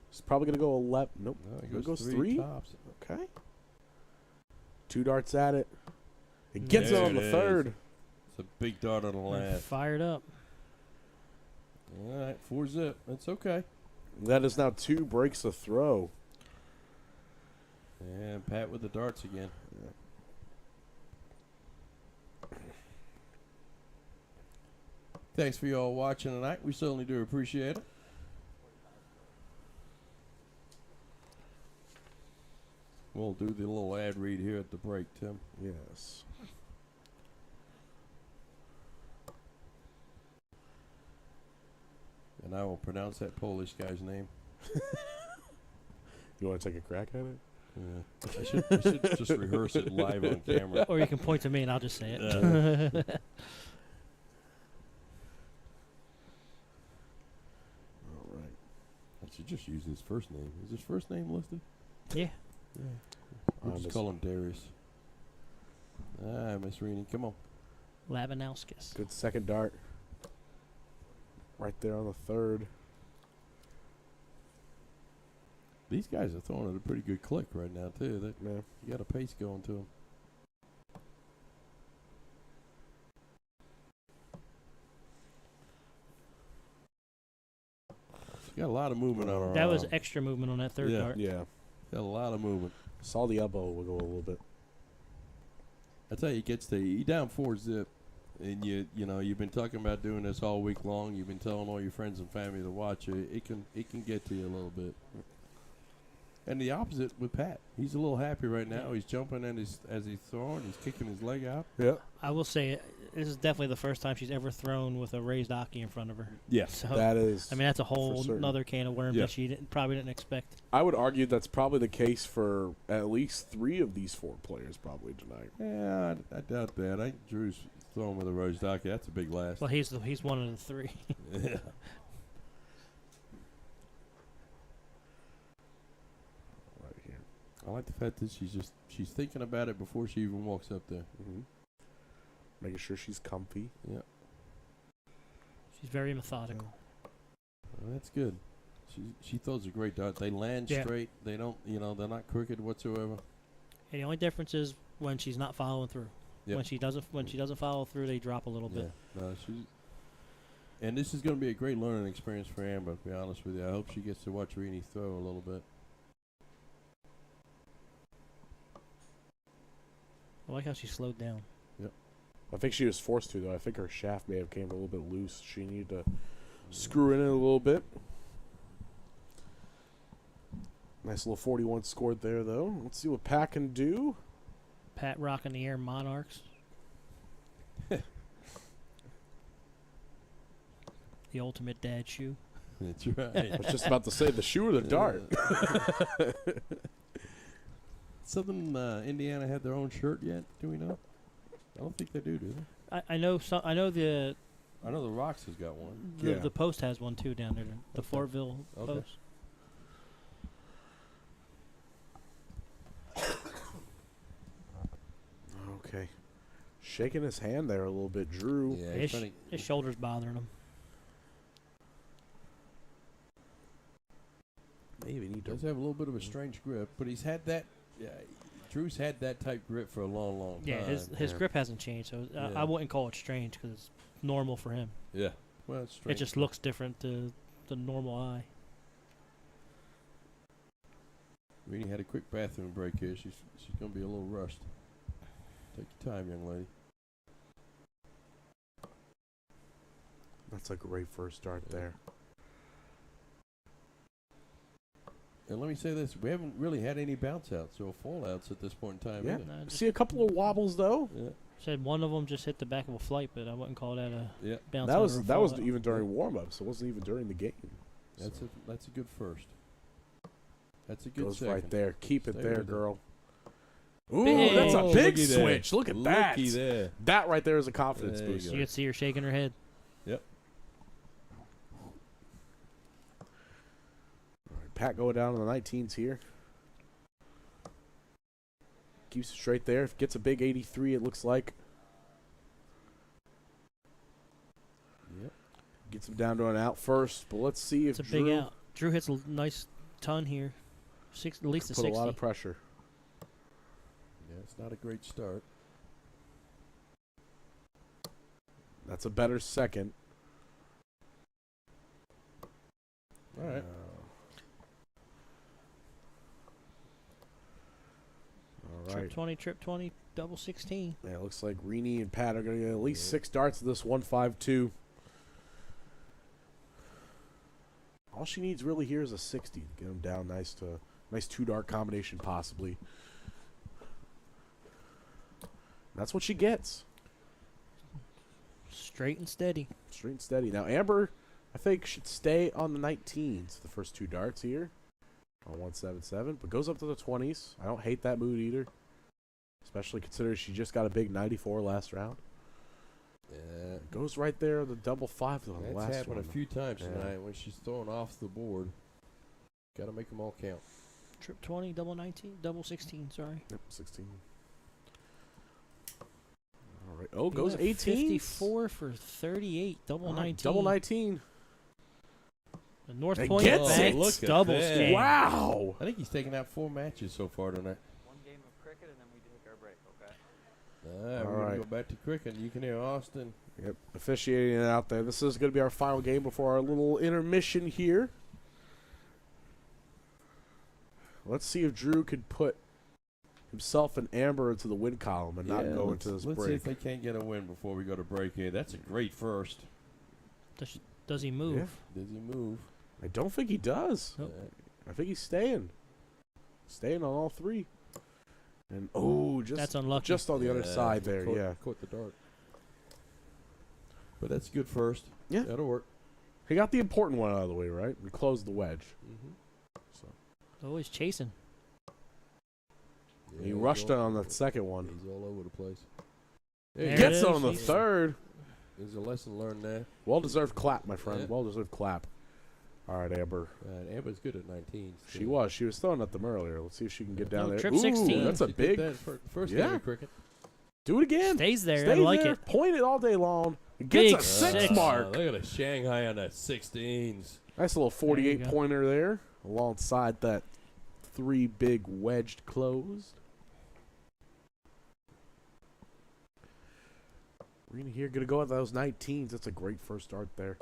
He's probably going to go 11. Nope. No, he It goes three three? tops. Okay. 2 darts at it. It gets it There on it the is. third. It's a big dart on the They're last. fired up. All right, 4-zip. That's okay. That is now 2 breaks a throw. And Pat with the darts again. Thanks for y'all watching tonight. We certainly do appreciate it. We'll do the little ad read here at the break, Tim. Yes. And I will pronounce that Polish guy's name. You want to take a crack at it? Yeah. I should just rehearse it live on camera. Or you can point to me and I'll just say it. All right. should just use his first name. Is his first name listed? Yeah. Yeah. We'll just call him Darius. Miss Reaney, come on. Labanowskis. Good second dart. Right there on the third. These guys are throwing at a pretty good click right now, too. Yeah. You got a pace going to them. She's got a lot of movement on her That was arm. extra movement on that third Yeah. dart. Yeah. Got a lot of movement. Saw the elbow wiggle a little bit. I tell you, it gets to you down 4-zip, and you've been talking about doing this all week long. You've been telling all your friends and family to watch it. It can get to you a little bit. And the opposite with Pat. He's a little happy right now. He's jumping as he's throwing. He's kicking his leg out. Yeah. I will say this is definitely the first time she's ever thrown with a raised hockey in front of her. Yes. So That is. I mean, that's a whole certain. another can of worms Yeah. that she probably didn't expect. I would argue that's probably the case for at least 3 of these 4 players probably tonight. Yeah, I doubt that. I think Drew's throwing with a rose docky. That's a big last. Well, he's one of the 3. Yeah. Right here. I like the fact that she's thinking about it before she even walks up there. Mm-hmm. Making sure she's comfy. Yeah. She's very methodical. Well, that's good. She throws a great dart. They land Yeah. straight. They don't, they're not crooked whatsoever. And the only difference is when she's not following through. Yep. When she doesn't follow through, they drop a little bit. No, and this is going to be a great learning experience for Amber, to be honest with you. I hope she gets to watch Reaney throw a little bit. I like how she slowed down. I think she was forced to, though. I think her shaft may have came a little bit loose. She needed to screw in it a little bit. Nice little 41 scored there, though. Let's see what Pat can do. Pat rocking the air Monarchs. The ultimate dad shoe. That's right. I was just about to say the shoe or the dart. Southern Indiana had their own shirt yet? Do we know? I don't think they do they? I know the I know the Rocks has got one. Yeah. the Post has one too down there. The Okay. Fortville Okay. Post. Okay. Shaking his hand there a little bit, Drew. Yeah, His shoulder's bothering him. Maybe need He to. does have a little bit of a strange grip, but he's had that. Yeah, Drew's had that type grip for a long, long time. Yeah, his Yeah. grip hasn't changed, so Yeah. I wouldn't call it strange because it's normal for him. Yeah. Well, it's strange. It just looks different to the normal eye. Reaney had a quick bathroom break here. She's going to be a little rushed. Take your time, young lady. That's a great first dart there. And let me say this: we haven't really had any bounce outs or fall outs at this point in time. Yeah. Either. No, just See a couple of wobbles though. Yeah. said one of them just hit the back of a flight, but I wouldn't call that a Yeah. bounce. That out was or a that was fallout. even during warm-ups. It wasn't even during the game. That's So, a good first. That's a good goes second. right there. Keep it Stay there, with it. girl. Ooh, Big. that's a Oh, big looky there. switch. Look at that. Looky there. That right there is a confidence There you booster. go. You can see her shaking her head. Yep. All right, Pat going down in the 19s here. Keeps it straight there. Gets a big 83, it looks like. Yep. Gets him down to an out first, but let's see if It's a big Drew out. Drew hits a nice ton here. At least a put 60. a lot of pressure. Yeah, it's not a great start. That's a better second. All right. All right. Trip 20, double 16. Yeah, it looks like Reaney and Pat are going to get at least 6 darts of this 152. All she needs really here is a 60 to get him down nice 2-dart combination possibly. That's what she gets. Straight and steady. Straight and steady. Now Amber, I think, should stay on the 19s, the first 2 darts here on 177, but goes up to the 20s. I don't hate that mood either, especially considering she just got a big 94 last round. Yeah. Goes right there, the double 5 on the That's last happened one. a few times Yeah. tonight when she's throwing off the board. Got to make them all count. Trip 20, double 19, double 16. Sorry. Yep, 16. All right. Oh, He goes went 18. 54 for 38, double All right, 19. Double 19. The North It Point gets Bank it. Look at double that. scam. Wow. I think he's taken out 4 matches so far tonight. One game of cricket, and then we take our break, okay? We're All going right. to go back to cricket. You can hear Austin. Yep, officiating it out there. This is going to be our final game before our little intermission here. Let's see if Drew could put himself and Amber into the win column and not go into this let's see break. if they can't get a win before we go to break here. That's a great first. Does he move? Yeah. Does he move? I don't think he does. Nope. I think he's staying. Staying on all 3. And just That's unlucky. just on the other side there, caught, yeah. Caught the dart. But that's good first. Yeah. That'll work. He got the important one out of the way, right? We closed the wedge. Mm-hmm. So Always chasing. he rushed it on that second one. He's all over the place. There it Gets is. it on the He's- third. There's a lesson learned there. Well-deserved clap, my friend. Yeah. Well-deserved clap. All right, Amber. Amber's good at 19. She was. She was throwing at them earlier. Let's see if she can get down Oh, there. trip Ooh, 16. that's a She did big. that first Yeah. game of cricket. Do it again. Stays there. Stay I like there. it. Point it all day long. It gets Big a 6 six. mark. Look at a Shanghai on that 16s. Nice little There you 48 go. pointer there, alongside that 3 big wedged closed. Rena here gonna go at those 19s. That's a great first start there.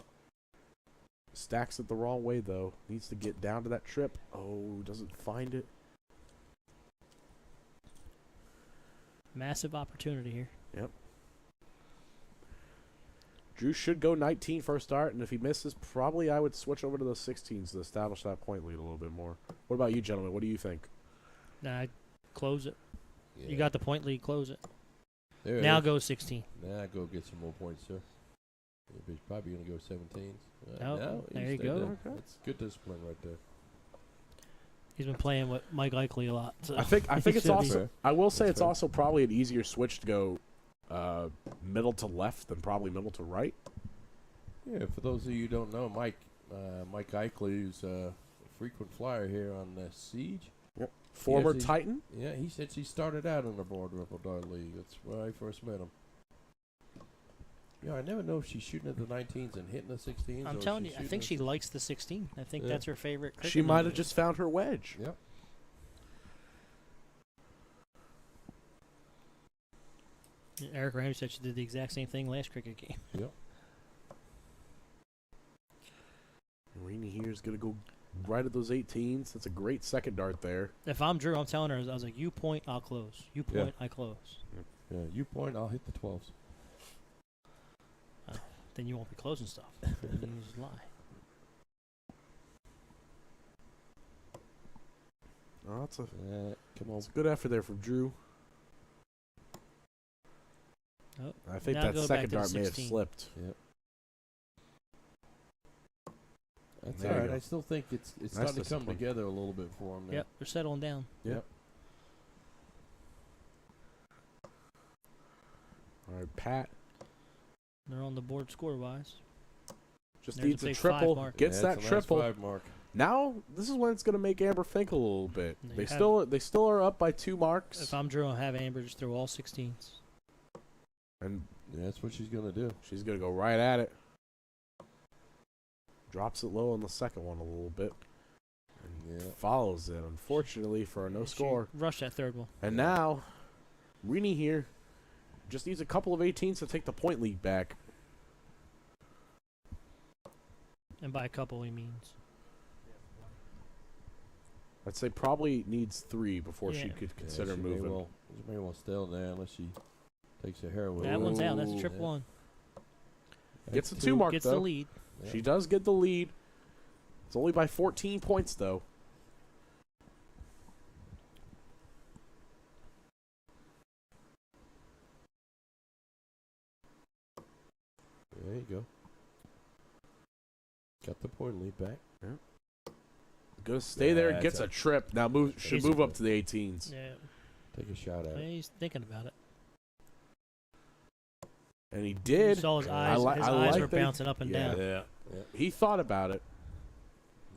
Stacks it the wrong way though. Needs to get down to that trip. Oh, doesn't find it. Massive opportunity here. Yep. Drew should go 19 first start, and if he misses, probably I would switch over to those 16s to establish that point lead a little bit more. What about you, gentlemen? What do you think? Nah, close it. Yeah. You got the point lead. Close it. There it Now is. go 16. Now go get some more points, sir. He's probably going to go 17s. Nope, No, he there you stayed go. there. Okay. That's good discipline right there. He's been playing with Mike Likely a lot. So I think it's should be. also. Fair. I will say That's it's fair. also probably an easier switch to go middle to left than probably middle to right. Yeah, for those of you who don't know, Mike Eichley, who's a frequent flyer here on Siege. Yep. Former Yes, he- Titan. Yeah, he said he started out in the Borden Ripple Dart League. That's where I first met him. Yeah, I never know if she's shooting at the 19s and hitting the 16s. I'm or telling she's you, I shooting think at she the- likes the 16. I think Yeah. that's her favorite. She cricket might have number. just found her wedge. Yep. Eric Ramsey said she did the exact same thing last cricket game. Yep. Rena here is gonna go right at those 18s. That's a great second dart there. If I'm Drew, I'm telling her, I was like, you point, I'll close. You Yeah. point, I close. Yeah, you point, I'll hit the 12s. Then you won't be closing stuff. Then you just lie. Oh, that's a Come on. It's a good effort there from Drew. Oh, I think now that go back second to the dart may have 16. slipped. Yep. That's There all you right. go. I still think it's Nice starting to come discipline. together a little bit for him now. Yep, they're settling down. Yep. All right, Pat They're on the board score-wise. just There's a needs a big triple. 5 mark. Gets Yeah, that it's a triple. Nice 5 mark. Now this is when it's going to make Amber think a little bit. There They you have still are up by 2 marks. If I'm Drew, I'll have Amber just throw all 16s. And Yeah, that's what she's gonna do. she's going to go right at it. Drops it low on the second one a little bit. And Yeah. follows it, unfortunately, for a no She score. rushed that third one. And now, Rena here just needs a couple of 18s to take the point lead back. And by a couple, he means. I'd say probably needs 3 before she Yeah. could Yeah, consider she moving. She may well stay on there unless she takes a hair with That one's out. That's a Ooh. triple one. Gets a 2 mark, Gets though. the lead. Yeah. She does get the lead. It's only by 14 points, though. There you go. Got the point lead back. Goes stay Yeah, there, that's gets a trip. Now should He's- move up to the 18s. Yeah. Take a shot at it. He's thinking about it. And he You did. saw his I eyes. li- his I eyes like were that he- bouncing up and yeah. down. Yeah. He thought about it.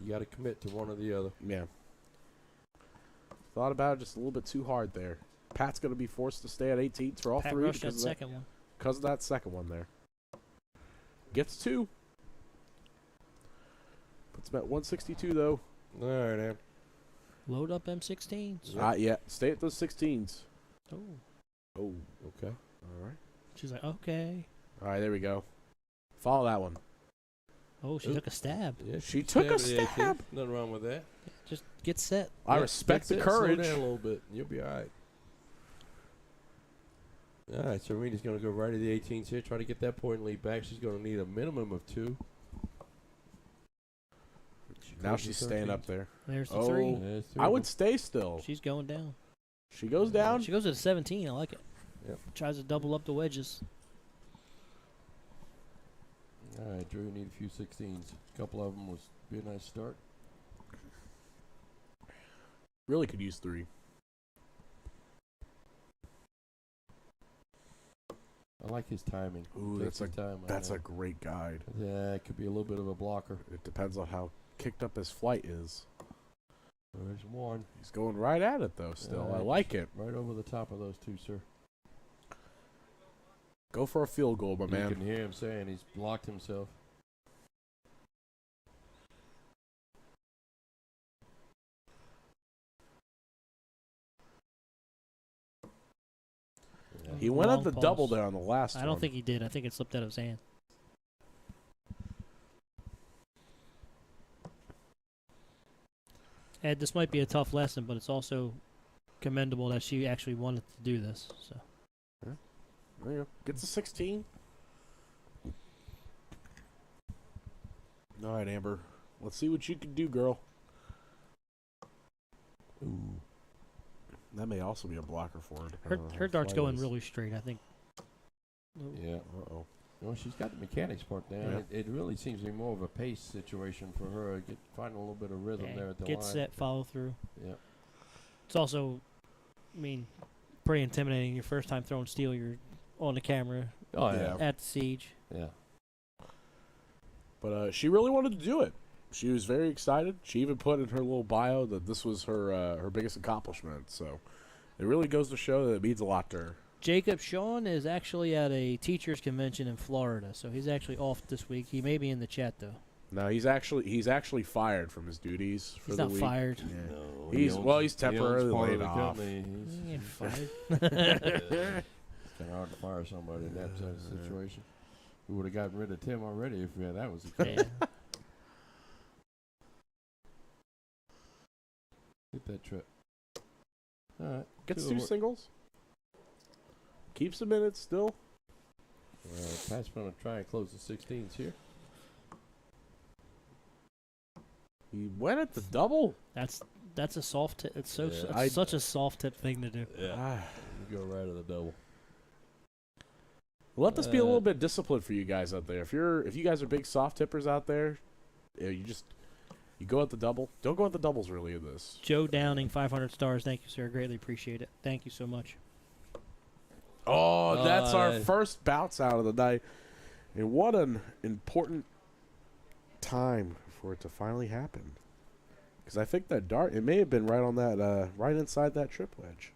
You got to commit to one or the other. Yeah. Thought about it just a little bit too hard there. Pat's going to be forced to stay at 18s for all Pat three rushed that because of that, second one. because of that second one there. Gets 2. Puts him at 162 though. All right, Am. Load up M16s. Yeah. Yeah. Stay at those 16s. Oh. Oh. Okay. All right. She's like, okay. All right. There we go. Follow that one. Oh, she Oop. took a stab. Yeah, She took a at the 18th. stab. Nothing wrong with that. Just get set. I Yeah, respect the that's it. courage. Slow down a little bit. You'll be all right. All right, Serena's going to go right at the 18s here, try to get that point lead back. She's going to need a minimum of 2. Now she's staying up there. There's the Oh. 3. There's 3 I of would them. stay still. She's going down. She goes down. She goes to the 17. I like it. Yep. Tries to double up the wedges. All right, Drew, need a few 16s. A couple of them was be a nice start. Really could use 3. I like his timing. Ooh, Takes that's his time on That's that. a great guide. Yeah, it could be a little bit of a blocker. It depends on how kicked up his flight is. There's one. He's going right at it though. Still, I Right. like it. Right over the top of those 2, sir. Go for a field goal, my You man. can hear him saying he's blocked himself. Yeah. He went at Long the pause. double there on the last one. I don't think he did. I think it slipped out of his hand. Ed, this might be a tough lesson, but it's also commendable that she actually wanted to do this. So There you go. Gets a 16. All right, Amber. Let's see what you can do, girl. Ooh. That may also be a blocker for her. her depending on her how dart's flight going is. really straight. I think. Yeah. Uh-oh. Well, she's got the mechanics part down. Yeah. It really seems to be more of a pace situation for her. Finding a little bit of rhythm Yeah, there at the get line. set, follow through. Yeah. It's also, I mean, pretty intimidating. Your first time throwing steel, you're on the camera Oh, Yeah. yeah. at the siege. Yeah. But she really wanted to do it. She was very excited. She even put in her little bio that this was her biggest accomplishment. So it really goes to show that it means a lot to her. Jacob Sean is actually at a teachers convention in Florida, so he's actually off this week. He may be in the chat though. No, he's actually fired from his duties for He's the not week. fired. Yeah. No, He's- he owns- well, he's he owns temporarily part of laid the off. company. He ain't fired. It's kind of hard to fire somebody in that type of situation. We would have gotten rid of Tim already if that was the case. Yeah. Hit that trip. All right. Gets Two 2 more. singles. Keeps the minutes still. Pat's going to try and close the 16s here. He went at the double. That's a soft tip. It's so Yeah, it's such a soft tip thing to do. Ah. You go right at the double. Let this be a little bit disciplined for you guys out there. If you guys are big soft tippers out there, you go at the double. Don't go at the doubles really in this. Joe Downing, 500 stars. Thank you, sir. Greatly appreciate it. Thank you so much. Oh, that's our Uh, first bounce out of the night. And what an important time for it to finally happen. Because I think that dart, it may have been right on that, right inside that trip wedge.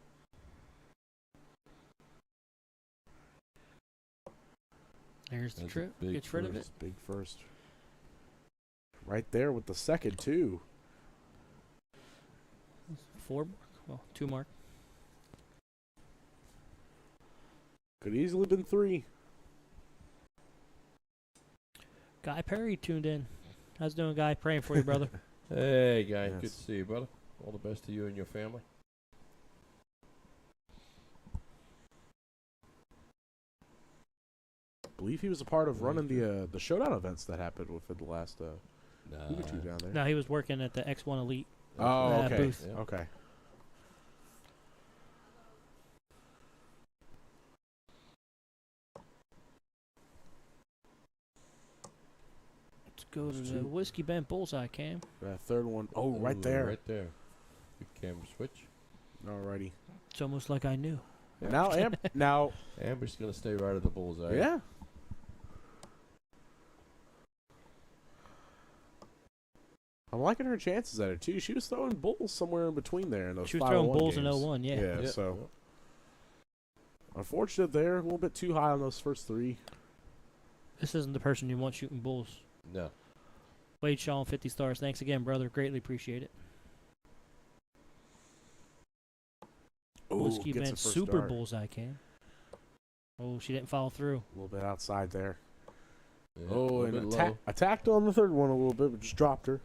There's the That's a trip. big Gets rid of it. first. Big first. Right there with the second, too. 4 mark. Well, 2 mark. Could easily been 3. Guy Perry tuned in. How's it doing, Guy? Praying for you, brother. Hey, guy. Good Yes. to see you, brother. All the best to you and your family. I believe he was a part of running the showdown events that happened within the last week or two down there. No, he was working at the X1 Elite. Oh, okay. booth. Yeah. Okay. Let's go to There's the 2. Whiskey Bent Bullseye Cam. That third one. Oh, right Ooh, there. Right there. Good camera switch. Alrighty. It's almost like I knew. Now, now, Amber's going to stay right at the bullseye. yeah. I'm liking her chances at it, too. She was throwing bulls somewhere in between there in those She was throwing 501 bulls games. in 01, yeah. Yeah, Yep. so. Unfortunate there. A little bit too high on those first 3. This isn't the person you want shooting bulls. No. Wade Shaw, 50 stars. Thanks again, brother. Greatly appreciate it. Ooh, Whiskey gets Man, the first super dart. bullseye cam. Oh, she didn't follow through. A little bit outside there. Yeah, Oh, a little and bit low. attacked on the third one a little bit, but just dropped her.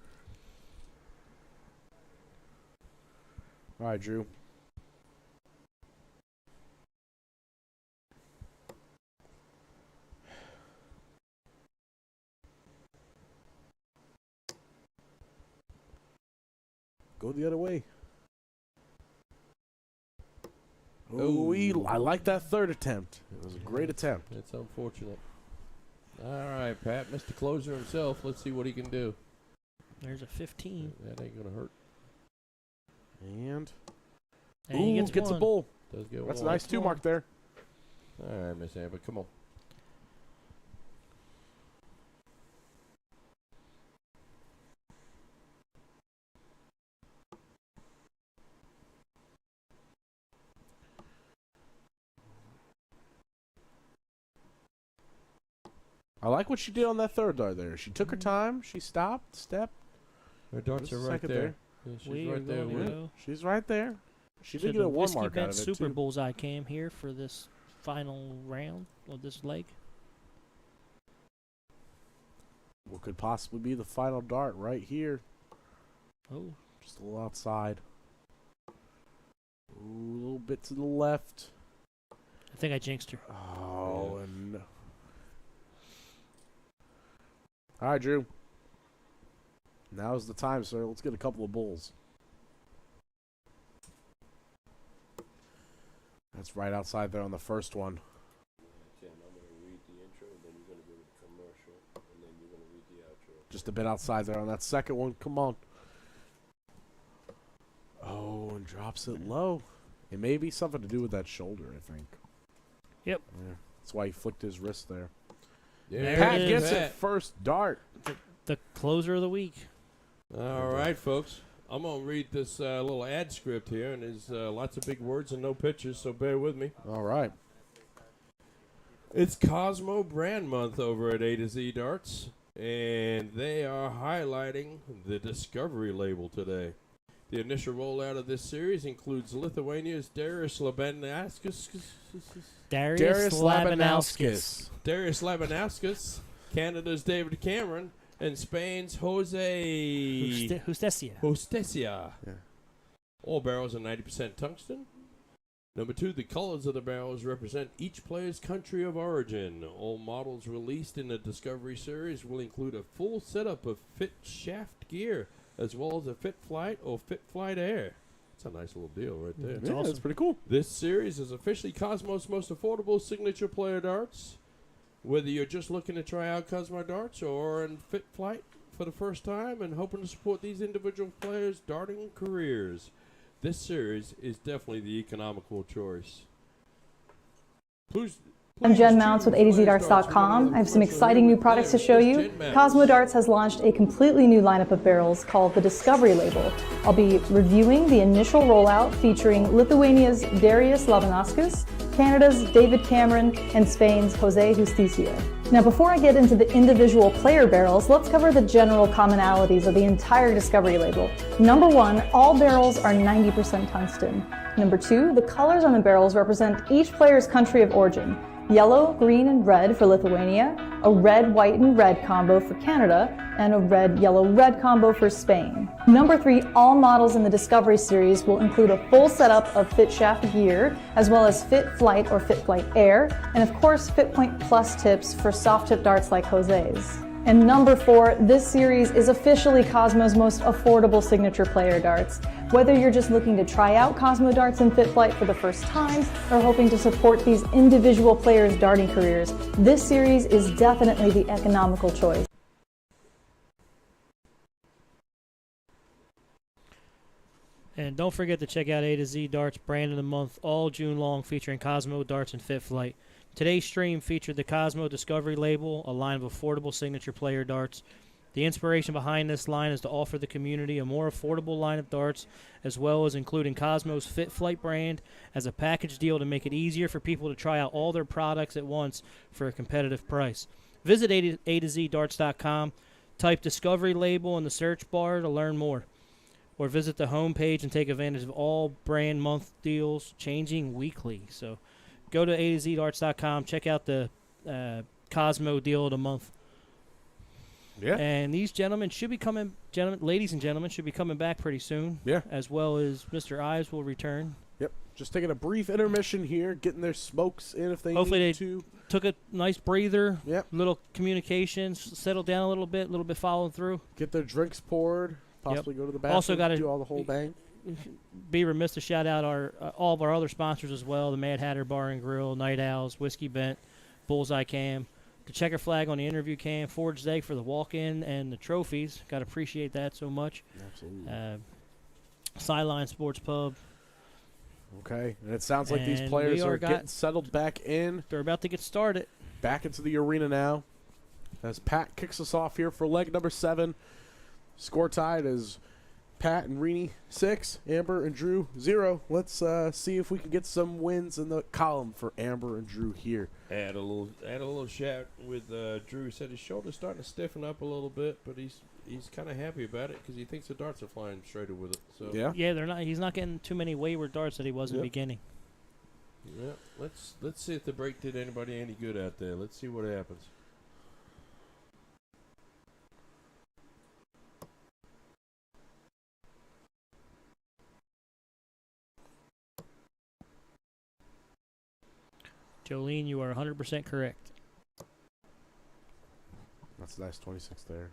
All right, Drew. Go the other way. Ooh. I like that third attempt. It was a great attempt. It's unfortunate. All right, Pat, Mr. Closer himself. Let's see what he can do. There's a 15. That ain't gonna hurt. And And he gets a one. bull. Does get That's a one. nice 2 mark there. All right, Miss Amber, come on. I like what she did on that third dart there. She took her time. She stopped, stepped. Her darts Just are a right second there. Yeah, she's We are right there. going to With it. go She's right there. She to did get the a 1 Whiskey mark out Bent of it, super too. bullseye cam here for this final round of this leg. What could possibly be the final dart right here. Oh, Just a little outside. Ooh, a little bit to the left. I think I jinxed her. Oh, and all right, Drew. Now's the time, sir. Let's get a couple of bulls. That's right outside there on the first one. Tim, I'm going to read the intro, and then you're going to go to the commercial, and then you're going to read the outro. Just a bit outside there on that second one. Come on. Oh, and drops it low. It may be something to do with that shoulder, I think. Yep. Yeah. That's why he flicked his wrist there. There Pat it gets is. it first dart. The closer of the week. All right, folks. I'm going to read this little ad script here, and there's lots of big words and no pictures, so bear with me. All right. It's Cosmo Brand Month over at A to Z Darts, and they are highlighting the Discovery label today. The initial rollout of this series includes Lithuania's Darius Labanauskas, Darius Labanauskas. Canada's David Cameron, and Spain's Jose Justicia. Yeah. All barrels are 90% tungsten. Number 2, the colors of the barrels represent each player's country of origin. All models released in the Discovery Series will include a full setup of fit shaft gear, as well as a fit flight or fit flight air. That's a nice little deal right there. That's Yeah, awesome. that's pretty cool. This series is officially Cosmo's most affordable signature player darts. Whether you're just looking to try out Cosmo darts or in fit flight for the first time and hoping to support these individual players' darting careers, this series is definitely the economical choice. I'm Jen Mounts with AtoZDarts.com. I have some exciting new products to show you. Cosmo Darts has launched a completely new lineup of barrels called the Discovery label. I'll be reviewing the initial rollout featuring Lithuania's Darius Labanauskas, Canada's David Cameron, and Spain's Jose Justicia. Now, before I get into the individual player barrels, let's cover the general commonalities of the entire Discovery label. Number 1, all barrels are 90% tungsten. Number 2, the colors on the barrels represent each player's country of origin. Yellow, green, and red for Lithuania, a red, white, and red combo for Canada, and a red, yellow, red combo for Spain. Number 3, all models in the Discovery series will include a full setup of fit shaft gear, as well as fit flight or fit flight air, and of course Fit Point Plus tips for soft tip darts like Jose's. And number 4, this series is officially Cosmo's most affordable signature player darts. Whether you're just looking to try out Cosmo darts in Fit Flight for the first time or hoping to support these individual players' darting careers, this series is definitely the economical choice. And don't forget to check out A to Z Darts Brand of the Month all June long, featuring Cosmo darts and Fit Flight. Today's stream featured the Cosmo Discovery label, a line of affordable signature player darts. The inspiration behind this line is to offer the community a more affordable line of darts, as well as including Cosmo's Fit Flight brand as a package deal to make it easier for people to try out all their products at once for a competitive price. Visit A to Z darts.com, type Discovery Label in the search bar to learn more, or visit the homepage and take advantage of all brand month deals changing weekly. So go to A to Z darts.com, check out the Cosmo deal of the month. Yeah. And these ladies and gentlemen, should be coming back pretty soon. Yeah. As well as Mr. Ives will return. Yep. Just taking a brief intermission here, getting their smokes in if they Hopefully need they to. Took a nice breather. Yep. Little communications, settled down a little bit following through. Get their drinks poured. Possibly go to the bathroom. Also gotta do all the whole bang. Be remiss to shout out our all of our other sponsors as well: the Mad Hatter Bar and Grill, Night Owls, Whiskey Bent, Bullseye Cam, the checker flag on the interview cam, Forged Egg for the walk-in and the trophies. Got to appreciate that so much. Absolutely. Sideline Sports Pub. Okay, and it sounds like these And players we are got- getting settled back in, They're about to get started. back into the arena now. As Pat kicks us off here for leg number 7. Score tied is Pat and Reenie 6, Amber and Drew 0. Let's see if we can get some wins in the column for Amber and Drew here. Add a little chat with Drew. He said his shoulder's starting to stiffen up a little bit, but he's kind of happy about it because he thinks the darts are flying straighter with it. So Yeah. Yeah, they're not. He's not getting too many wayward darts that he was in the Yep. beginning. yeah. Let's see if the break did anybody any good out there. Let's see what happens. Jolene, you are 100% correct. That's a nice 26 there.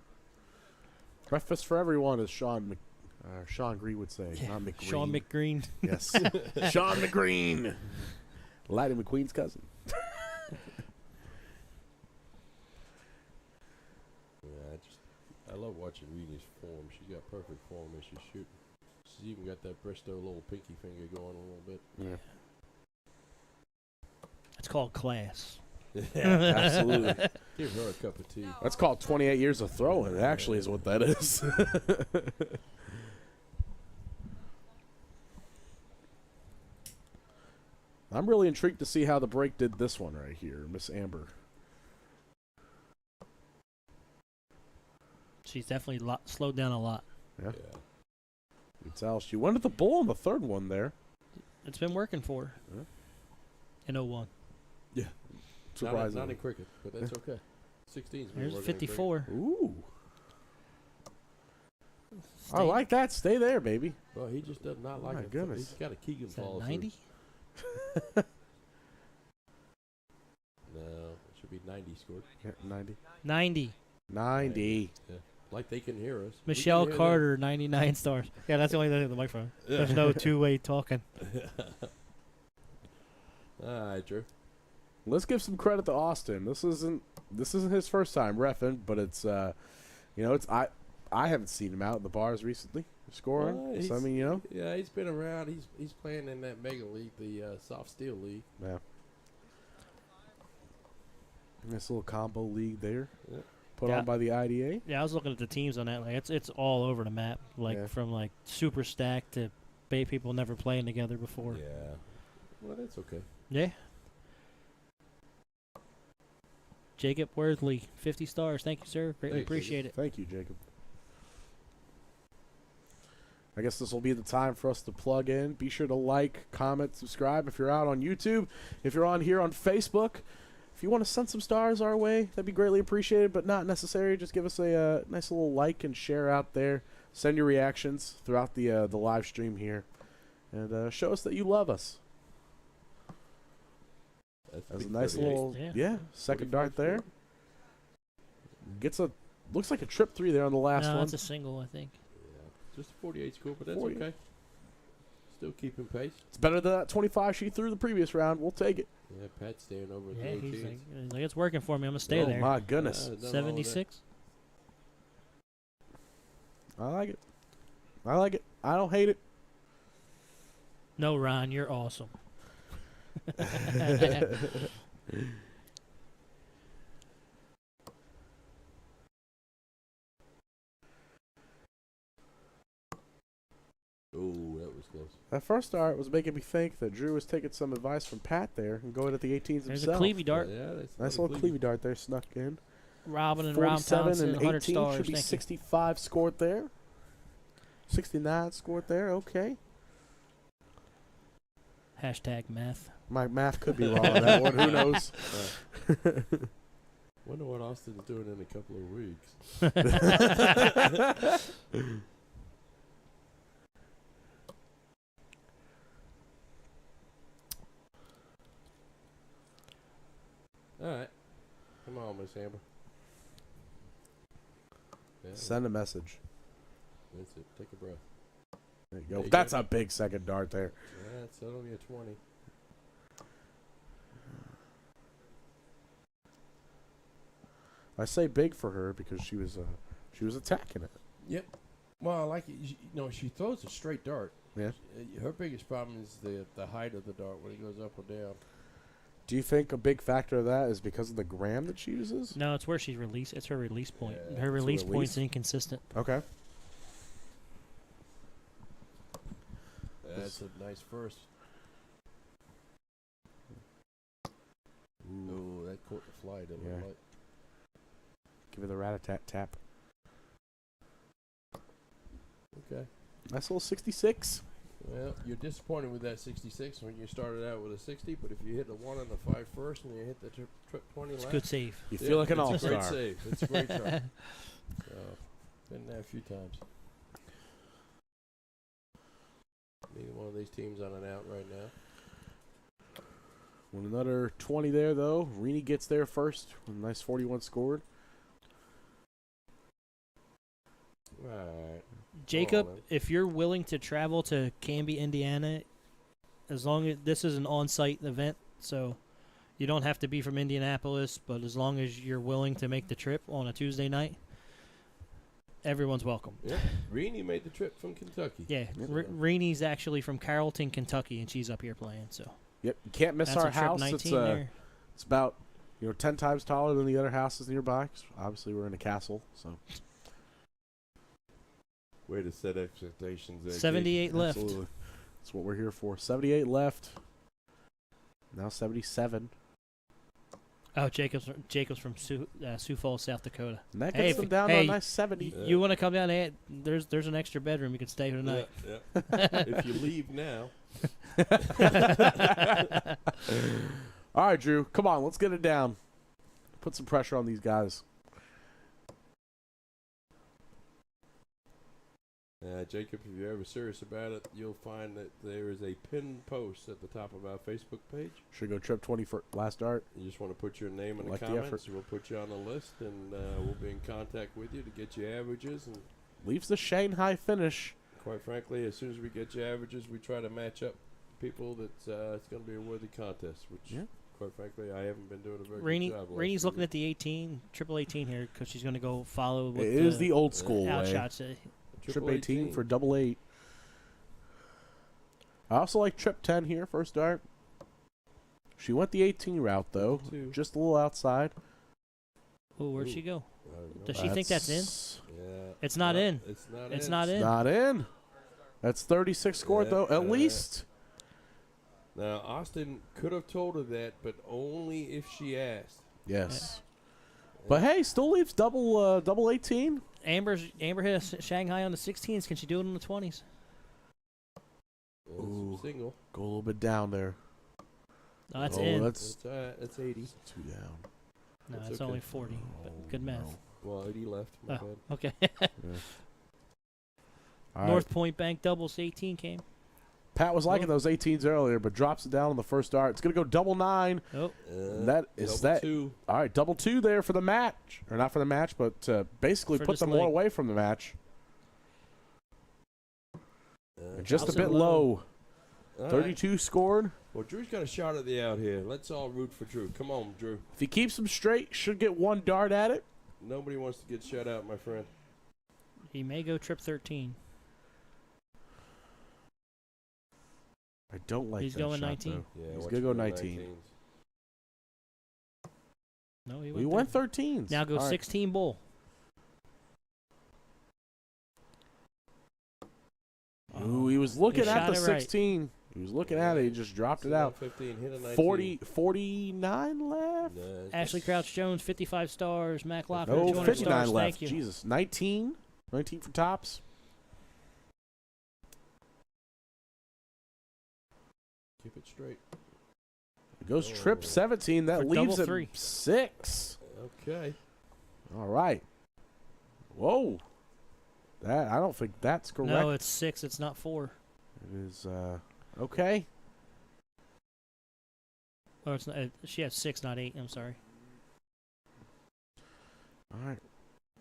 Breakfast for everyone, as Sean Green would say. Not McGreen. Sean McGreen. Yes. Sean McGreen. Lightning McQueen's cousin. I love watching Reenie's form. She's got perfect form as she's shooting. She's even got that Bristow little pinky finger going a little bit. Yeah. It's called class. Absolutely. Give her a cup of tea. That's called 28 years of throwing, actually, is what that is. I'm really intrigued to see how the break did this one right here, Miss Amber. She's definitely slowed down a lot. Yeah. You can tell she went at the bull on the third one there. It's been working for her. Yeah. In 01. Surprising. Not in cricket, but that's okay. 16's been There's working in 54. Ooh. I Stay- like that. Stay there, baby. cricket. Well, he just does not like My it. goodness. He's got a Keegan Is that follow 90? through. No, it should be 90 scored. Yeah, 90. 90. 90. Like they can hear us. We Michelle can hear Carter, 99 stars. Yeah, that's the only thing in the microphone. There's no two-way talking. them. All right, Drew. Let's give some credit to Austin. This isn't his first time reffing, but it's I haven't seen him out in the bars recently scoring. Well, So I mean, Yeah, he's been around. He's playing in that mega league, the soft steel league. yeah. Nice little combo league there. Yeah. Put Yeah. on by the IDA. Yeah, I was looking at the teams on that. Like it's all over the map. Like Yeah. from like super stacked to people never playing together before. Yeah. Well, that's okay. Yeah. Jacob Worthley, 50 stars. Thank you, sir. Greatly Thanks, appreciate it. Thank you, Jacob. I guess this will be the time for us to plug in. Be sure to like, comment, subscribe if you're out on YouTube. If you're on here on Facebook, if you want to send some stars our way, that'd be greatly appreciated, but not necessary. Just give us a nice little like and share out there. Send your reactions throughout the live stream here. And show us that you love us. That's a nice 38. little, Yeah. second 45 dart there. Looks like a trip 3 there on the last No, one. it's a single, I think. Yeah. Just a 48 score, but that's 40. okay. Still keeping pace. It's better than that 25 she threw the previous round. We'll take it. Yeah, Pat's staying over at Yeah, the he's 18s. like, it's working for me. I'm gonna stay Oh there. my goodness. Nothing wrong with that. 76. I like it. I like it. I don't hate it. No, Ron, you're awesome. That first dart was making me think that Drew was taking some advice from Pat there and going at the 18s There's himself. a Clevey dart. Yeah, that's Nice another little Clevey dart there snuck in. Robin and Rom 47 Thompson, and 100 18 stars. should be Thank you. 65 scored there. 69 scored there. Okay. Hashtag math. My math could be wrong on that one. Who knows? Wonder what Austin's doing in a couple of weeks. All right. Come on, Miss Amber. Yeah, Send a message. that's it. Take a breath. There you go. There you That's go. a big second dart there. Yeah, it's only a 20. I say big for her because she was attacking it. Yep. Well, I like it. You know, she throws a straight dart. Yeah. Her biggest problem is the height of the dart when it goes up or down. Do you think a big factor of that is because of the gram that she uses? No, it's where she's released. It's her release point. Yeah, Her it's a release release? point's inconsistent. Okay. That's a nice first. Ooh, that caught the fly, didn't Yeah. it? Give her the rat-a-tat-tap. Okay. Nice little 66. Well, you're disappointed with that 66 when you started out with a 60, but if you hit the 1 and the 5 first and you hit the trip 20 It's a last, good save. You feel like an it's a all-star. great save. It's a great shot. So, been there a few times. Neither one of these teams on an out right now. With another 20 there, though. Rini gets there first with a nice 41 scored. All right. Jacob, man. if you're willing to travel to Canby, Indiana, as long as this is an on-site event, so you don't have to be from Indianapolis, but as long as you're willing to make the trip on a Tuesday night, everyone's welcome. Yep. Rini made the trip from Kentucky. Yeah, Yep. Reenie's actually from Carrollton, Kentucky, and she's up here playing. So Yep. You can't miss that's our a trip house. 19 It's there. it's about 10 times taller than the other houses nearby. 'Cause obviously, we're in a castle, so Way to set expectations there. 78 left. absolutely, that's what we're here for. 78 left. Now 77. Oh, Jacob's from Sioux Falls, South Dakota. And that Hey, gets if- them down to hey, a nice 70. Yeah. You want to come down there? There's an extra bedroom. You can stay here tonight. Yeah, yeah. If you leave now, All right, Drew. Come on, let's get it down. Put some pressure on these guys. Jacob, if you're ever serious about it, you'll find that there is a pinned post at the top of our Facebook page. Should go trip 20 for last dart. You just want to put your name in the Like the comments. effort. We'll put you on the list, and we'll be in contact with you to get you averages. And Leaves the Shanghai finish. quite frankly, as soon as we get you averages, we try to match up people that's it's going to be a worthy contest. Which, Yeah. quite frankly, I haven't been doing a very Rainey, good job. last Rainey's few looking at the 18, triple 18 here because she's going to go follow with It is the old school way. outshots. weeks. Trip 18 for double 8. I also like trip 10 here, first dart. She went the 18 route, though. Two. Just a little outside. Oh, where'd Ooh. she go? I don't know. Does she think that's in? Yeah. It's not in. It's not It's in. not in. Not in. That's 36 scored, Yeah, though, at least. Now, Austin could have told her that, but only if she asked. Yes. But hey, still leaves double 18. Amber hit a Shanghai on the 16s. Can she do it on the 20s? It's Ooh. single. Go a little bit down there. No, that's Oh, in. That's It's all right. That's 80. 2 down. No, that's it's okay. only 40. But Oh, good math. no. Well, 80 left. My Oh, bad. okay. Yeah. All right. North Point Bank doubles 18 came. Pat was liking those 18s earlier, but drops it down on the first dart. It's going to go double 9. Oh, That is double that. two. All right, double 2 there for the match. Or not for the match, but basically For put this them all leg. away from the match. Just a drops bit it low. low. All right. 32 scored. Well, Drew's got a shot at the out here. Let's all root for Drew. Come on, Drew. If he keeps them straight, should get 1 dart at it. Nobody wants to get shut out, my friend. he may go trip 13. I don't like He's that going shot, 19. though. Yeah, He's watch gonna go him 19. 19s. No, he We went went 13. 13s. Now go All right. 16 bull. Ooh, he was was looking He at shot the it right. 16. He was looking at it. He just dropped it out. 15, hit a 19. 49 left. Nice. Ashley Crouch Jones, 55 stars. Mac Locker, No, 200 59 stars. left. Thank you. Jesus, 19 for tops. Keep it straight. It goes trip 17. That For leaves double him three. 6. Okay. All right. Whoa. That I don't think that's correct. No, it's 6. It's not 4. It is okay. Oh, it's not. She has 6, not 8. I'm sorry. All right.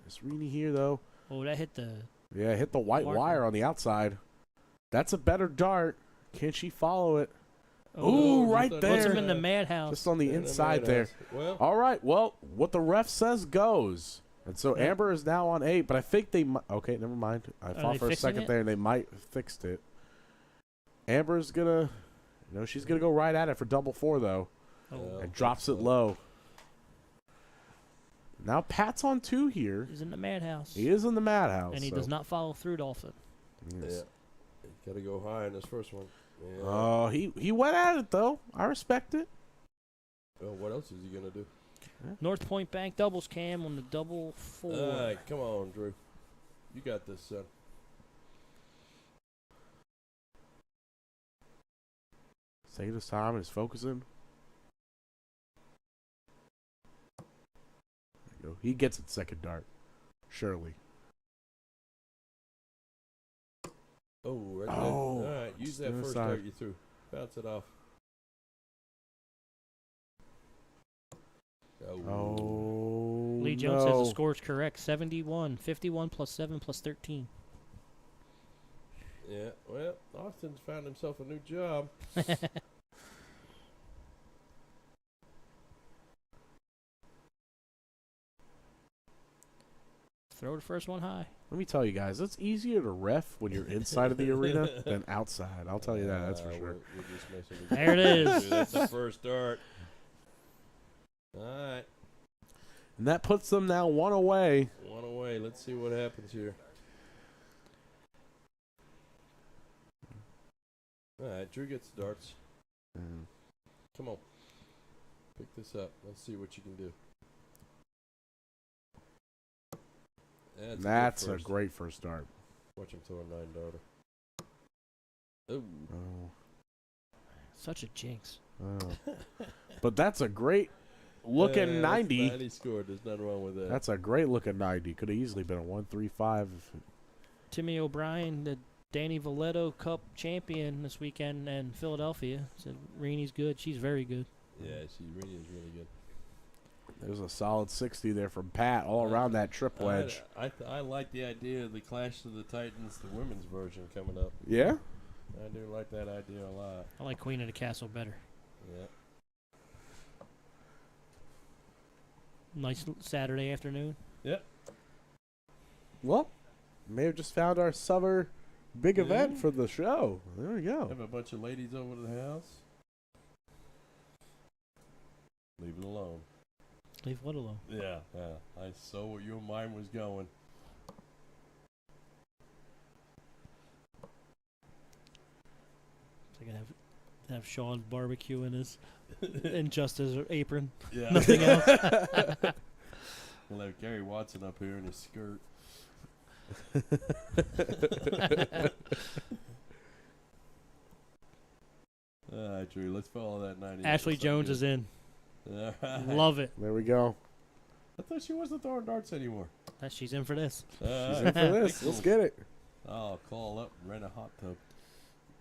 It's Rini here though. Oh, that hit the. Yeah, hit the white Marker. wire on the outside. That's a better dart. Can she follow it? Oh, Ooh, right just there. puts him in the madhouse. Just on the Yeah, that inside might there. have- Well, All right. Well, what the ref says goes. And so Amber is now on 8, but I think they okay, never mind. I thought they for a fixing second it? there they might have fixed it. Amber's gonna she's gonna go right at it for double 4 though. Oh, And drops it low. Now Pat's on 2 here. he's in the madhouse. He is in the madhouse. And he does not follow through, Dolphin. Yes. yeah. Got to go high in this first one. Yeah. Oh, he went at it though. I respect it. Well, what else is he going to do? North Point Bank doubles cam on the double 4. All right, come on, Drew. You got this, son. He's taking his time and is focusing. There you go. He gets it second dart. Surely. Oh, right there. Oh, All right, use just that the first side. dart you threw. Bounce it off. Oh. Lee Jones says no. the score's correct. 71. 51 plus 7 plus 13. Yeah, well, Austin's found himself a new job. Throw the first one high. Let me tell you guys, it's easier to ref when you're inside of the arena than outside. I'll tell you that. That's for sure. We're just messing with There it you. is. That's the first dart. All right, And that puts them now 1 away. one away. Let's see what happens here. All right, Drew gets the darts. Come on. Pick this up. Let's see what you can do. That's good a first. great first dart. Watch him throw a 9-darter. Ooh. Oh. Such a jinx. Oh. But that's a great looking That's 90. 90 scored. There's nothing wrong with that. That's a great looking 90. Could have easily been a 1-3-5. Timmy O'Brien, the Danny Valletto Cup champion this weekend in Philadelphia, said Reenie's good. She's very good. yeah, she really is really good. There's a solid 60 there from Pat all around that trip wedge. I like the idea of the Clash of the Titans, the women's version coming up. Yeah? I do like that idea a lot. I like Queen of the Castle better. Yeah. Nice Saturday afternoon. Yep. Well, may have just found our summer big event Yeah. for the show. There we go. Have a bunch of ladies over to the house. Leave it alone. Leave what alone? Yeah, yeah. I saw where your mind was going. So I can have Sean barbecue in his in just his apron. Yeah. Nothing else. We'll have Gary Watson up here in his skirt. All right, Drew. Let's follow that 90. Ashley Jones is in. Right. Love it. There we go. I thought she wasn't throwing darts anymore. That she's in for this. She's in for this. Let's get it. I'll call up, rent a hot tub.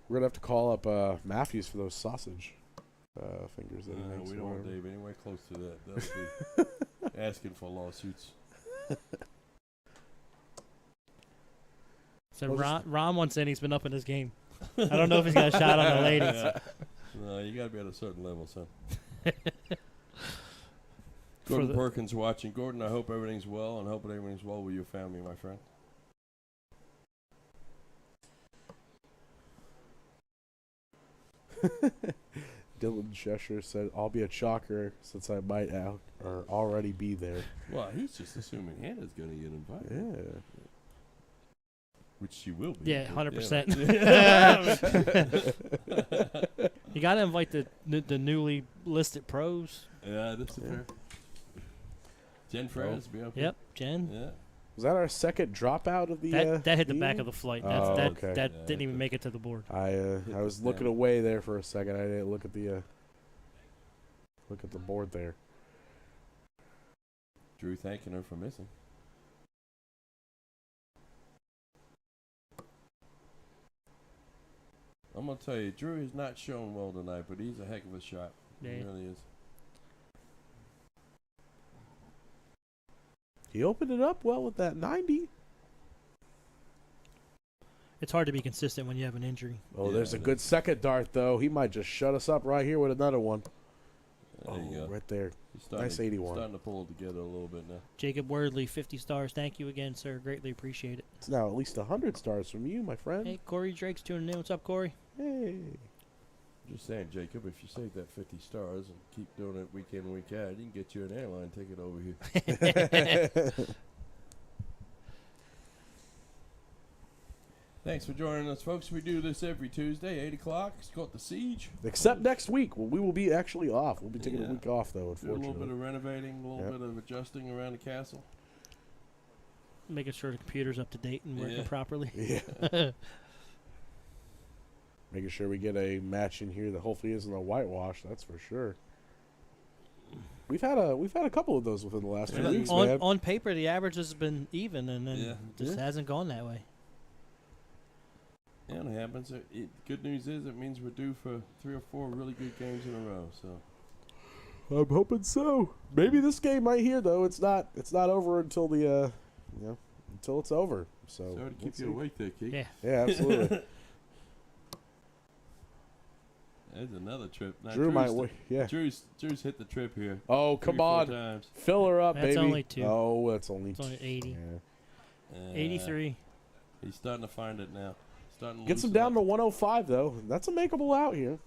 We're going to have to call up Matthews for those sausage fingers. That he makes We or don't want whatever. Dave anywhere close to that. That would be asking for lawsuits. So Well, just- Ron wants in. He's been up in his game. I don't know if he's got a shot on the ladies. Yeah. No, you got to be at a certain level, son. For Gordon the- Perkins watching. Gordon, I hope everything's well, and hope everything's well with your family, my friend. Dylan Cheshire said, I'll be a chalker since I might out or already be there. Well, he's just assuming Hannah's going to get invited. Yeah. Which she will be. Yeah, but, 100%. You got to invite the newly listed pros. Yeah, this is fair. Jen Ferris be up here. Yep, Jen. Yeah. Was that our second dropout of the? That hit the back evening? of the flight. Oh, That okay. that didn't even make it to the board. I was looking away there for a second. I didn't look at the board there. Drew thanking her for missing. I'm gonna tell you, Drew is not showing well tonight, but he's a heck of a shot. Yeah. He really is. He opened it up well with that 90. It's hard to be consistent when you have an injury. Oh, Yeah, there's a it good second dart though. He might just shut us up right here with another one. There you go. Right there. He's starting Nice to, 81. Starting to pull it together a little bit now. Jacob Wordley, 50 stars. Thank you again, sir. Greatly appreciate it. It's now at least 100 stars from you, my friend. Hey, Corey Drake's tuning in. What's up, Corey? Hey. Just saying, Jacob, if you save that 50 stars and keep doing it week in, week out, you can get you an airline ticket over here. Thanks for joining us, folks. We do this every Tuesday, 8 o'clock. It's called The Siege. Except next week. Well, we will be actually off. We'll be taking Yeah. a week off, though, Do a unfortunately. little bit of renovating, a little Yep. bit of adjusting around the castle. Making sure the computer's up to date and working Yeah. properly. Yeah. Making sure we get a match in here that hopefully isn't a whitewash. That's for sure. We've had a couple of those within the last few Yeah. weeks, man. On paper, the average has been even, and then Yeah. just hasn't gone that way. Yeah, it happens. Good news is it means we're due for 3 or 4 really good games in a row. So I'm hoping so. Maybe this game right here, though, it's not over until the until it's over. So sorry to keep let's you see. awake there, Keith. Yeah. Yeah, absolutely. There's another trip. Now, Drew might wait. Yeah. Drew's hit the trip here. Oh, 3 come or 4 on. times. Fill her up, That's baby. only 2. Oh, that's only It's only 80. Yeah. 83. He's starting to find it now. Starting to Gets him loosen down up. to 105, though. That's a makeable out here.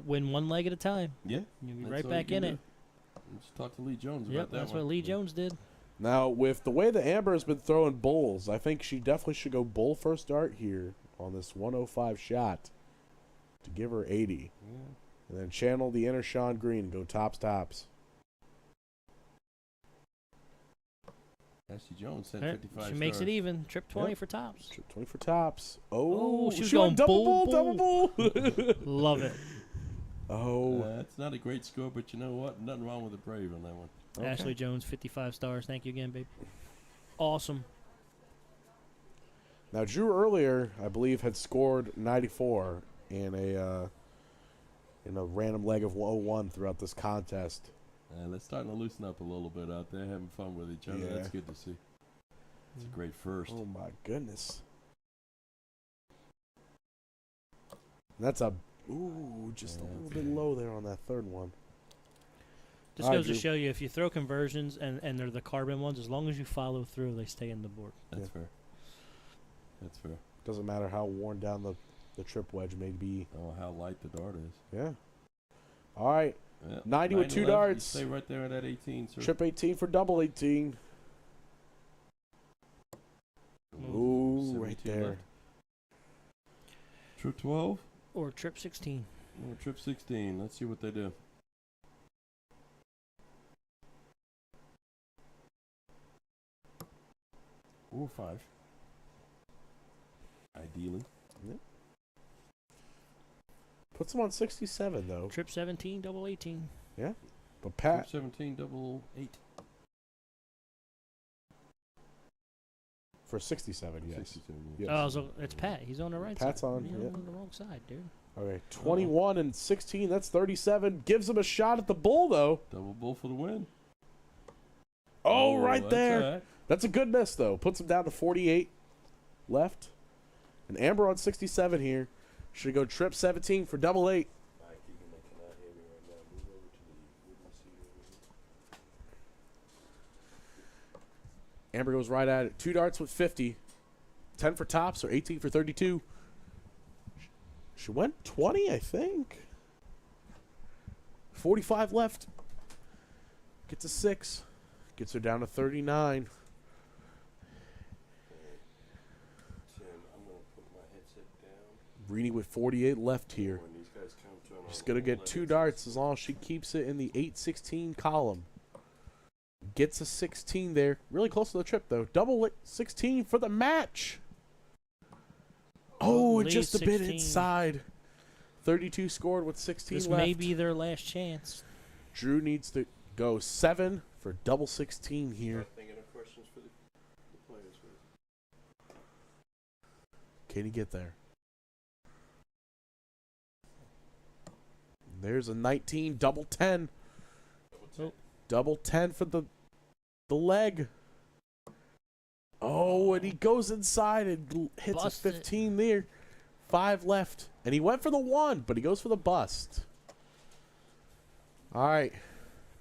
Win one leg at a time. Yeah. You'll be That's right all back you in can it. do. Just talk to Lee Jones Yep, about that that's one. what Lee Jones did. Now, with the way that Amber has been throwing bulls, I think she definitely should go bull first dart here on this 105 shot to give her 80. Yeah. And then channel the inner Sean Green and go tops. Ashley Jones sent All right, 55 She makes it stars. even. Trip 20 Yep. for tops. 20 for tops. Oh, she was went going bull, double bull. Love it. Oh. It's not a great score, but you know what? Nothing wrong with the Brave on that one. Okay. Ashley Jones, 55 stars. Thank you again, babe. Awesome. Now, Drew earlier, I believe, had scored 94 in a random leg of 101 throughout this contest. And it's starting to loosen up a little bit out there, having fun with each other. Yeah. That's good to see. It's a great first. Oh my goodness. That's just a little bit low there on that third one. Just All right, goes to Drew. show you, if you throw conversions and they're the carbon ones, as long as you follow through, they stay in the board. That's Yeah. fair. That's fair. Doesn't matter how worn down the trip wedge may be. Oh, how light the dart is. Yeah. All right. Yeah. 90 with 2 9-11, darts. You stay right there at that 18, sir. Trip 18 for double 18. Ooh, 72 right there. left. Trip 12 Or trip 16. or trip 16. Let's see what they do. Or 5. Ideally. Puts him on 67, though. Trip 17, double 18. But Pat, Trip 17, double 8. for 67, yes. 67, Yes. Oh, so it's Pat. He's on the right Pat's side. on, You're yeah. on the wrong side, dude. Okay, 21 and 16. That's 37. Gives him a shot at the bull, though. Double bull for the win. Oh, right that's there. all right. That's a good miss, though. Puts him down to 48 left. And Amber on 67 here. Should go trip 17 for double 8. Amber goes right at it. 2 darts with 50. 10 for tops or 18 for 32. She went 20, I think. 45 left. Gets a 6. Gets her down to 39. Rini with 48 left here. When these guys count turn She's on going to the get wall, 2 that darts as long as she keeps it in the 8-16 column. Gets a 16 there. Really close to the trip, though. Double 16 for the match. Oh, Lead just a bit 16. inside. 32 scored with 16 This left. may be their last chance. Drew needs to go 7 for double 16 here. Start thinking of questions for the players. Can he get there? There's a 19, double 10. Oh. Double 10 for the leg. Oh, and he goes inside and hits Bust a it. 15 there. 5 left. And he went for the 1, but he goes for the bust. All right.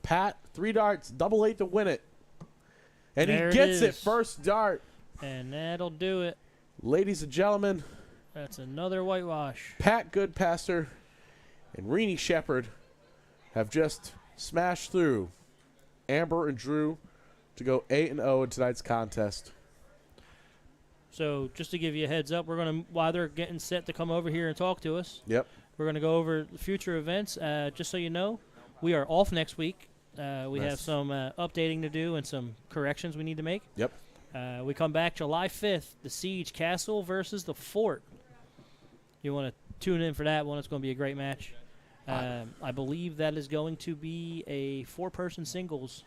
Pat, 3 darts, double 8 to win it. And There it he gets it is. first dart. And that'll do it. Ladies and gentlemen, That's another whitewash. Pat Goodpastor and Rini Shepard have just smashed through Amber and Drew to go 8-0 in tonight's contest. So just to give you a heads up, we're going to, while they're getting set to come over here and talk to us, Yep. we're going to go over future events. Just so you know, we are off next week. We Nice. have some updating to do and some corrections we need to make. Yep. We come back July 5th, the Siege Castle versus the Fort. You want to tune in for that one. It's going to be a great match. I believe that is going to be a 4-person singles.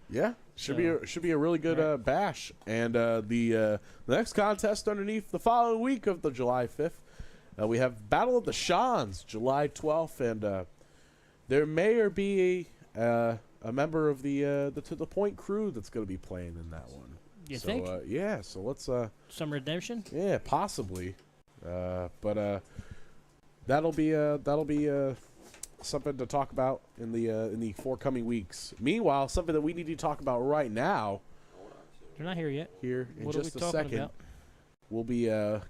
Yeah, should be a really good bash. And the next contest underneath the following week of the July 5th, we have Battle of the Shans, July 12th, and there may or be a member of the To The Point crew that's going to be playing in that one. You so, think? Yeah. So let's. Some redemption? Yeah, possibly. But that'll be something to talk about in the forthcoming weeks. Meanwhile, something that we need to talk about right now. They're not here yet. Here in What are just we a talking second, about? we'll be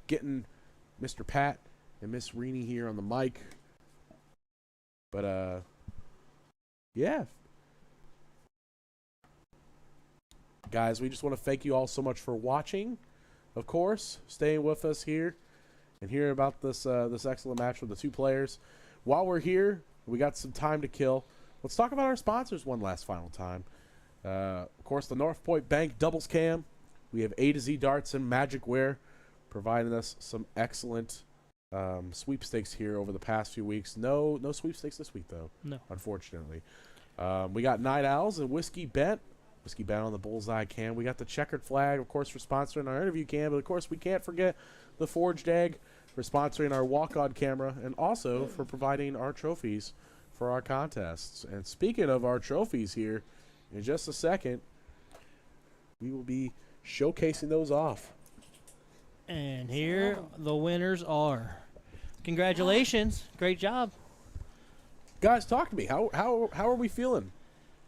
getting Mr. Pat and Miss Rini here on the mic. But yeah. Guys, we just want to thank you all so much for watching, of course, staying with us here and hearing about this excellent match with the 2 players. While we're here, we got some time to kill. Let's talk about our sponsors one last final time. Of course, the North Point Bank Doubles Cam. We have A to Z Darts and Magic Wear providing us some excellent sweepstakes here over the past few weeks. No sweepstakes this week, though. No. Unfortunately. We got Night Owls and Whiskey Bent. Whiskey Bent on the Bullseye Cam. We got the Checkered Flag, of course, for sponsoring our interview cam. But, of course, we can't forget the Forged Egg for sponsoring our walk-on camera and also for providing our trophies for our contests. And speaking of our trophies here, in just a second, we will be showcasing those off. And here the winners are. Congratulations. Great job. Guys, talk to me. How are we feeling?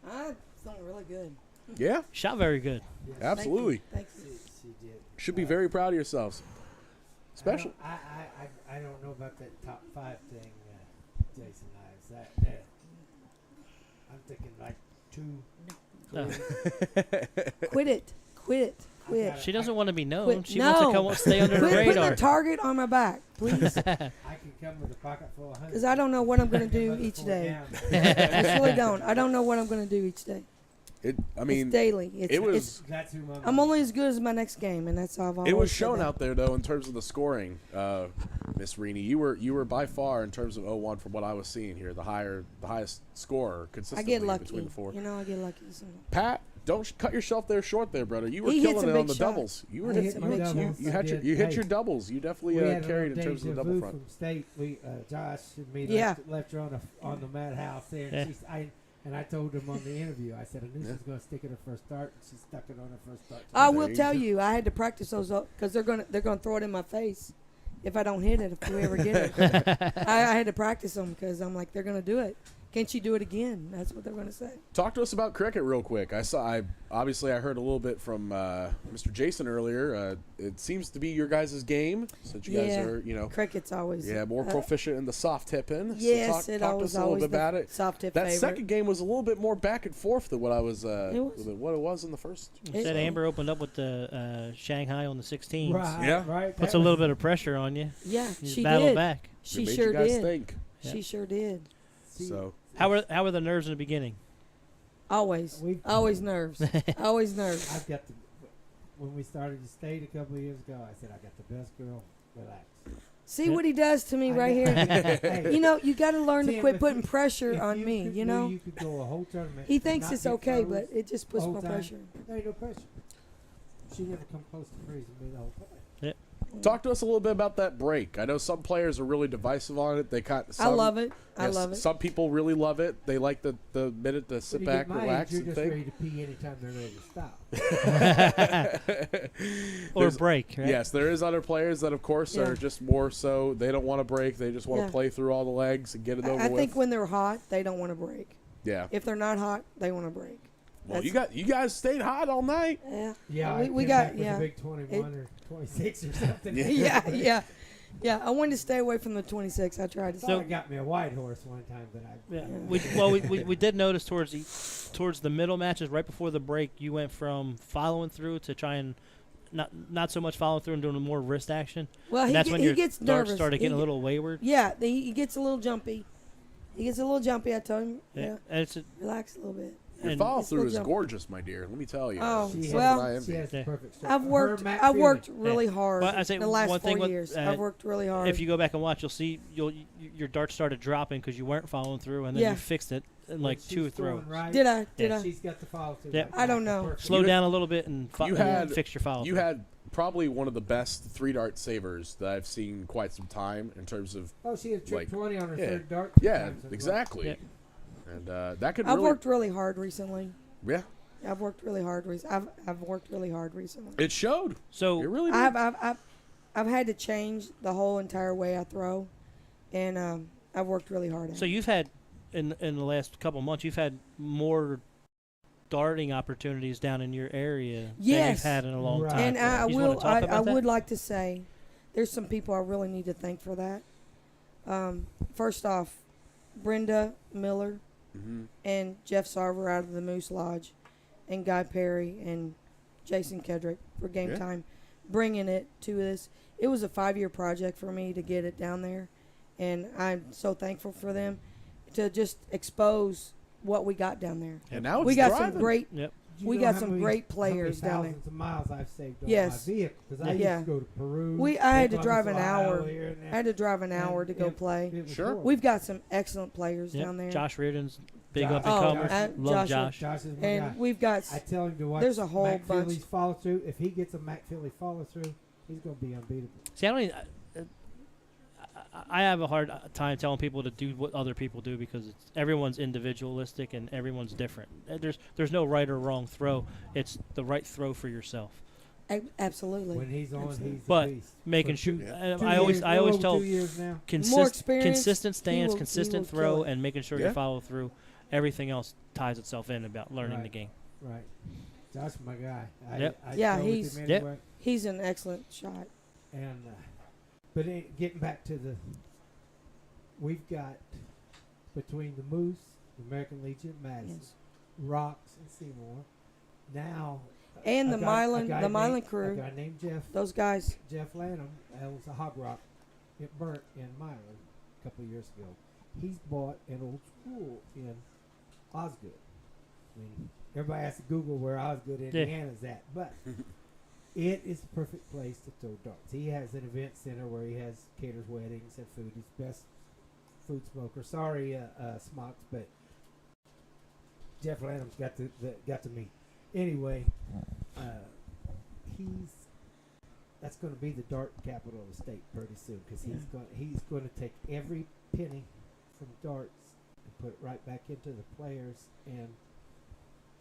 I felt really good. Yeah, Shot very good. absolutely. Thank you. She did. Should be very proud of yourselves. Special. I don't know about that top 5 thing, Jason Ives. That I'm thinking like 2. Quit it. Quit. She doesn't want to be known. Quit. She wants to No. come stay under the Quit putting radar. a target on my back, please. I can come with a pocket full of honey. Because I don't know what I'm going to do each day. I really don't. I don't know what I'm going to do each day. It's daily. That's who I'm only as good as my next game, and that's how I've always It was said shown that. out there though in terms of the scoring, Miss Rini. You were by far in terms of 0-1 from what I was seeing here, the highest scorer I consistently get lucky. between the 4. You know, I get lucky. Sometimes. Pat, don't cut yourself there short there, brother. You were He hit killing some it on big the shots. doubles. You were I hit some big shots. you hit your doubles. You definitely carried in terms of the double front. From state, Josh and me Yeah. left her on the madhouse there, and I told him on the interview, I said, I knew she was going to stick it her first start, and she stuck it on her first start. I will tell you, I had to practice those because they're gonna throw it in my face if I don't hit it. If we ever get it, I had to practice them because I'm like they're gonna do it. Can't you do it again? That's what they're going to say. Talk to us about cricket real quick. I heard a little bit from Mr. Jason earlier. It seems to be your guys' game, since you guys are, Cricket's always more proficient in the soft tipping. Yes, so it talk to always us a little bit the about it. soft tip That favorite. second game was a little bit more back and forth than what I was, was. than what it was in the first. Said Amber opened up with the Shanghai on the 16s. Right, Yeah. right. Puts a little bit of pressure on you. Yeah, You she battle did. back. She It made sure you guys did. think. She sure did. So How were the nerves in the beginning? Always. Always nerves. Always nerves. I've got when we started the state a couple of years ago, I said I got the best girl. Relax. See what he does to me right here. Hey, You got to learn to Tim, quit if putting you- pressure if on me. knew you could go a whole tournament. He and thinks not it's get okay, froze but it just puts the more whole time. pressure. There ain't no pressure. She never come close to freezing me the whole time. talk to us a little bit about that break. I know some players are really divisive on it. They I love it. I yes, love it. Some people really love it. They like the minute to sit When you back, get my relax, age, you're and just think. ready to pee anytime they're ready to stop. Or There's- break, right? Yes, there is other players that, of course, Yeah. are just more so they don't want to break. They just want to Yeah. play through all the legs and get it over I with. think when they're hot, they don't want to break. Yeah. If they're not hot, they want to break. Well, you guys stayed hot all night. Yeah. Yeah, we I came got back with a big 21 or 26 or something. Yeah. I wanted to stay away from the 26. I tried to. Thought I got me a white horse one time, but We did notice towards the middle matches right before the break, you went from following through to try and not so much following through and doing more wrist action. Well, And that's when he your gets darts nervous. started getting a little wayward. Yeah, he gets a little jumpy. I told him, And it's relax a little bit. Your And- follow through It's is still gorgeous, my dear. Let me tell you. Oh, she well, has, she has Yeah. perfect stroke. I've worked really hard Well, I say the last one 4 thing with, years. uh, I've worked really hard. if you go back and watch, you'll see your darts started dropping because you weren't following through, and then Yeah. you fixed it in like two throws. Right, Did I? She's got the follow through. Yeah. right I don't back. know. Perfect. Slow down a little bit and You had- fix your follow. You had probably one of the best 3-dart savers that I've seen in quite some time in terms of Oh, she had like, 20 on her yeah. third dart. yeah, sometimes as well. exactly. Yeah. And that could I've really worked really hard recently. yeah. I've worked really hard. I've worked really hard recently. It showed. So It really did. I've had to change the whole entire way I throw, and I've worked really hard at So it. you've had in the last couple months, you've had more darting opportunities down in your area than Yes. you've had in a long Right. time. And I You just wanna will. talk about that? would like to say, there's some people I really need to thank for that. First off, Brenda Miller Mhm. and Jeff Sarver out of the Moose Lodge, and Guy Perry and Jason Kedrick for Game Yeah. Time, bringing it to us. It was a 5-year project for me to get it down there, and I'm so thankful for them to just expose what we got down there. And now it's We got driving. some great. Yep. Do you We know got how some many- great how many players down there. thousands of miles I've saved on Yes. my vehicle because I Yeah. used to go to Peru. I had to go drive on an the hour. Ohio here and I had to drive an and hour to go it- play. it was Sure. horrible. We've got some excellent players Yep. down there. Josh Reardon's big Josh- up and Oh, comer. Love Josh- Josh. Josh is my And guy. we've got. I tell him to watch There's a whole Mac bunch. Philly's follow through. If he gets a Mac Philly follow through, he's going to be unbeatable. See, I don't. I have a hard time telling people to do what other people do because everyone's individualistic and everyone's different. There's no right or wrong throw. It's the right throw for yourself. Absolutely. When he's on, Absolutely. he's But a beast. making For sure, two- I 2 always years, I always over tell 2 years now. More experience, consistent he stance, will consistent kill throw, it. and making sure Yeah. you follow through. Everything else ties itself in about learning Right. the game. Right. Josh, my guy. Yep. I Yeah, go with he's- him Yep. anywhere. He's an excellent shot. And but getting back to we've got between the Moose, the American Legion, Madison, Yes. Rocks, and Seymour. Now, And a the guy- Milan- a guy the named- Milan crew. A guy named Those guys. Jeff Lanham. That was a hog rock. It burnt in Milan a couple of years ago. He's bought an old school in Osgood. I mean, everybody has to Google where Osgood, Indiana is at, but it is the perfect place to throw darts. He has an event center where he caters weddings and food. He's best food smoker. Sorry, Smocks, but Jeff Lanham's got to me. Anyway, that's going to be the dart capital of the state pretty soon because he's going to take every penny from darts and put it right back into the players, and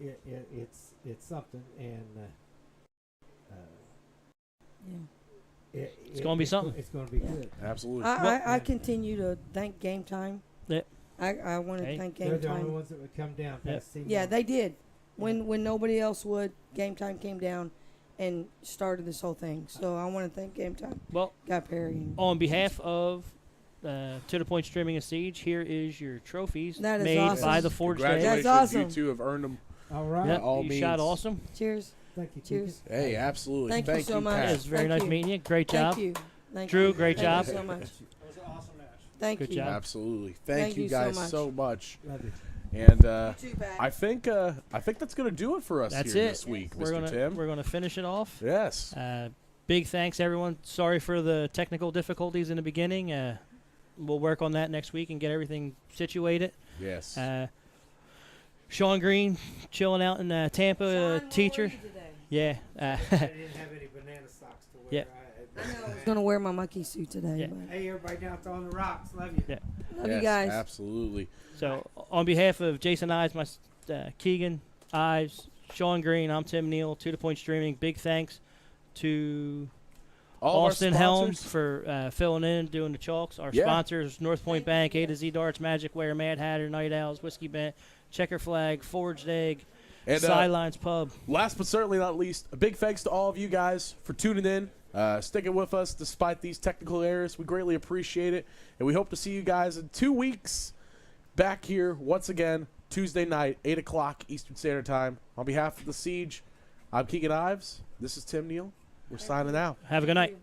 it's something, and It's gonna be something. It's going to be good. Absolutely. I continue to thank Game Time. Yep. I want to Hey. thank They're Game the only Time. ones that would come down. Yep. past Yeah, CMO. they did. When nobody else would, Game Time came down and started this whole thing. So I want to thank Game Time, Well, Guy Perry. And on behalf of To the Point Streaming and Siege, here is your trophies That is made awesome. by the Forge Day. Congratulations, That's you awesome. two have earned them. All right. Yep, all you means. shot awesome. cheers. Thank you. Cheers. Hey, absolutely. Thank you so much. Pat. It was very Thank nice you. meeting you. Great job. Thank you. Thank Drew, you. great Thank job. you so much. It was an awesome match. Thank Good you. job. Absolutely. Thank Thank you you so guys much. so much. Love you. And You too, Pat. I think that's gonna do it for us That's here it. this week, We're Mr. gonna Tim. we're gonna finish it off. Yes. Big thanks, everyone. Sorry for the technical difficulties in the beginning. We'll work on that next week and get everything situated. Yes. Sean Green, chilling out in Tampa, Sean, how teacher. are you today? Yeah. I didn't have any banana socks to wear. Yeah. I know I was gonna wear my monkey suit today. Yeah. But Hey, everybody down on the rocks. Love you. Yeah. love yes, you guys. Absolutely. So, on behalf of Jason Ives, Keegan Ives, Sean Green, I'm Tim Neal, To the Point Streaming. Big thanks to All of Austin our Helms sponsors. for filling in, doing the chalks. Our Yeah. sponsors: North Point Bank, A to Z Darts, Magic Wear, Mad Hatter, Night Owls, Whiskey Bent, Checker Flag, Forged Egg, And Sidelines Pub. last but certainly not least, a big thanks to all of you guys for tuning in, sticking with us despite these technical errors. We greatly appreciate it, and we hope to see you guys in 2 weeks back here once again, Tuesday night, 8 o'clock Eastern Standard Time. On behalf of the Siege, I'm Keegan Ives. This is Tim Neal. We're signing out. Have a good night.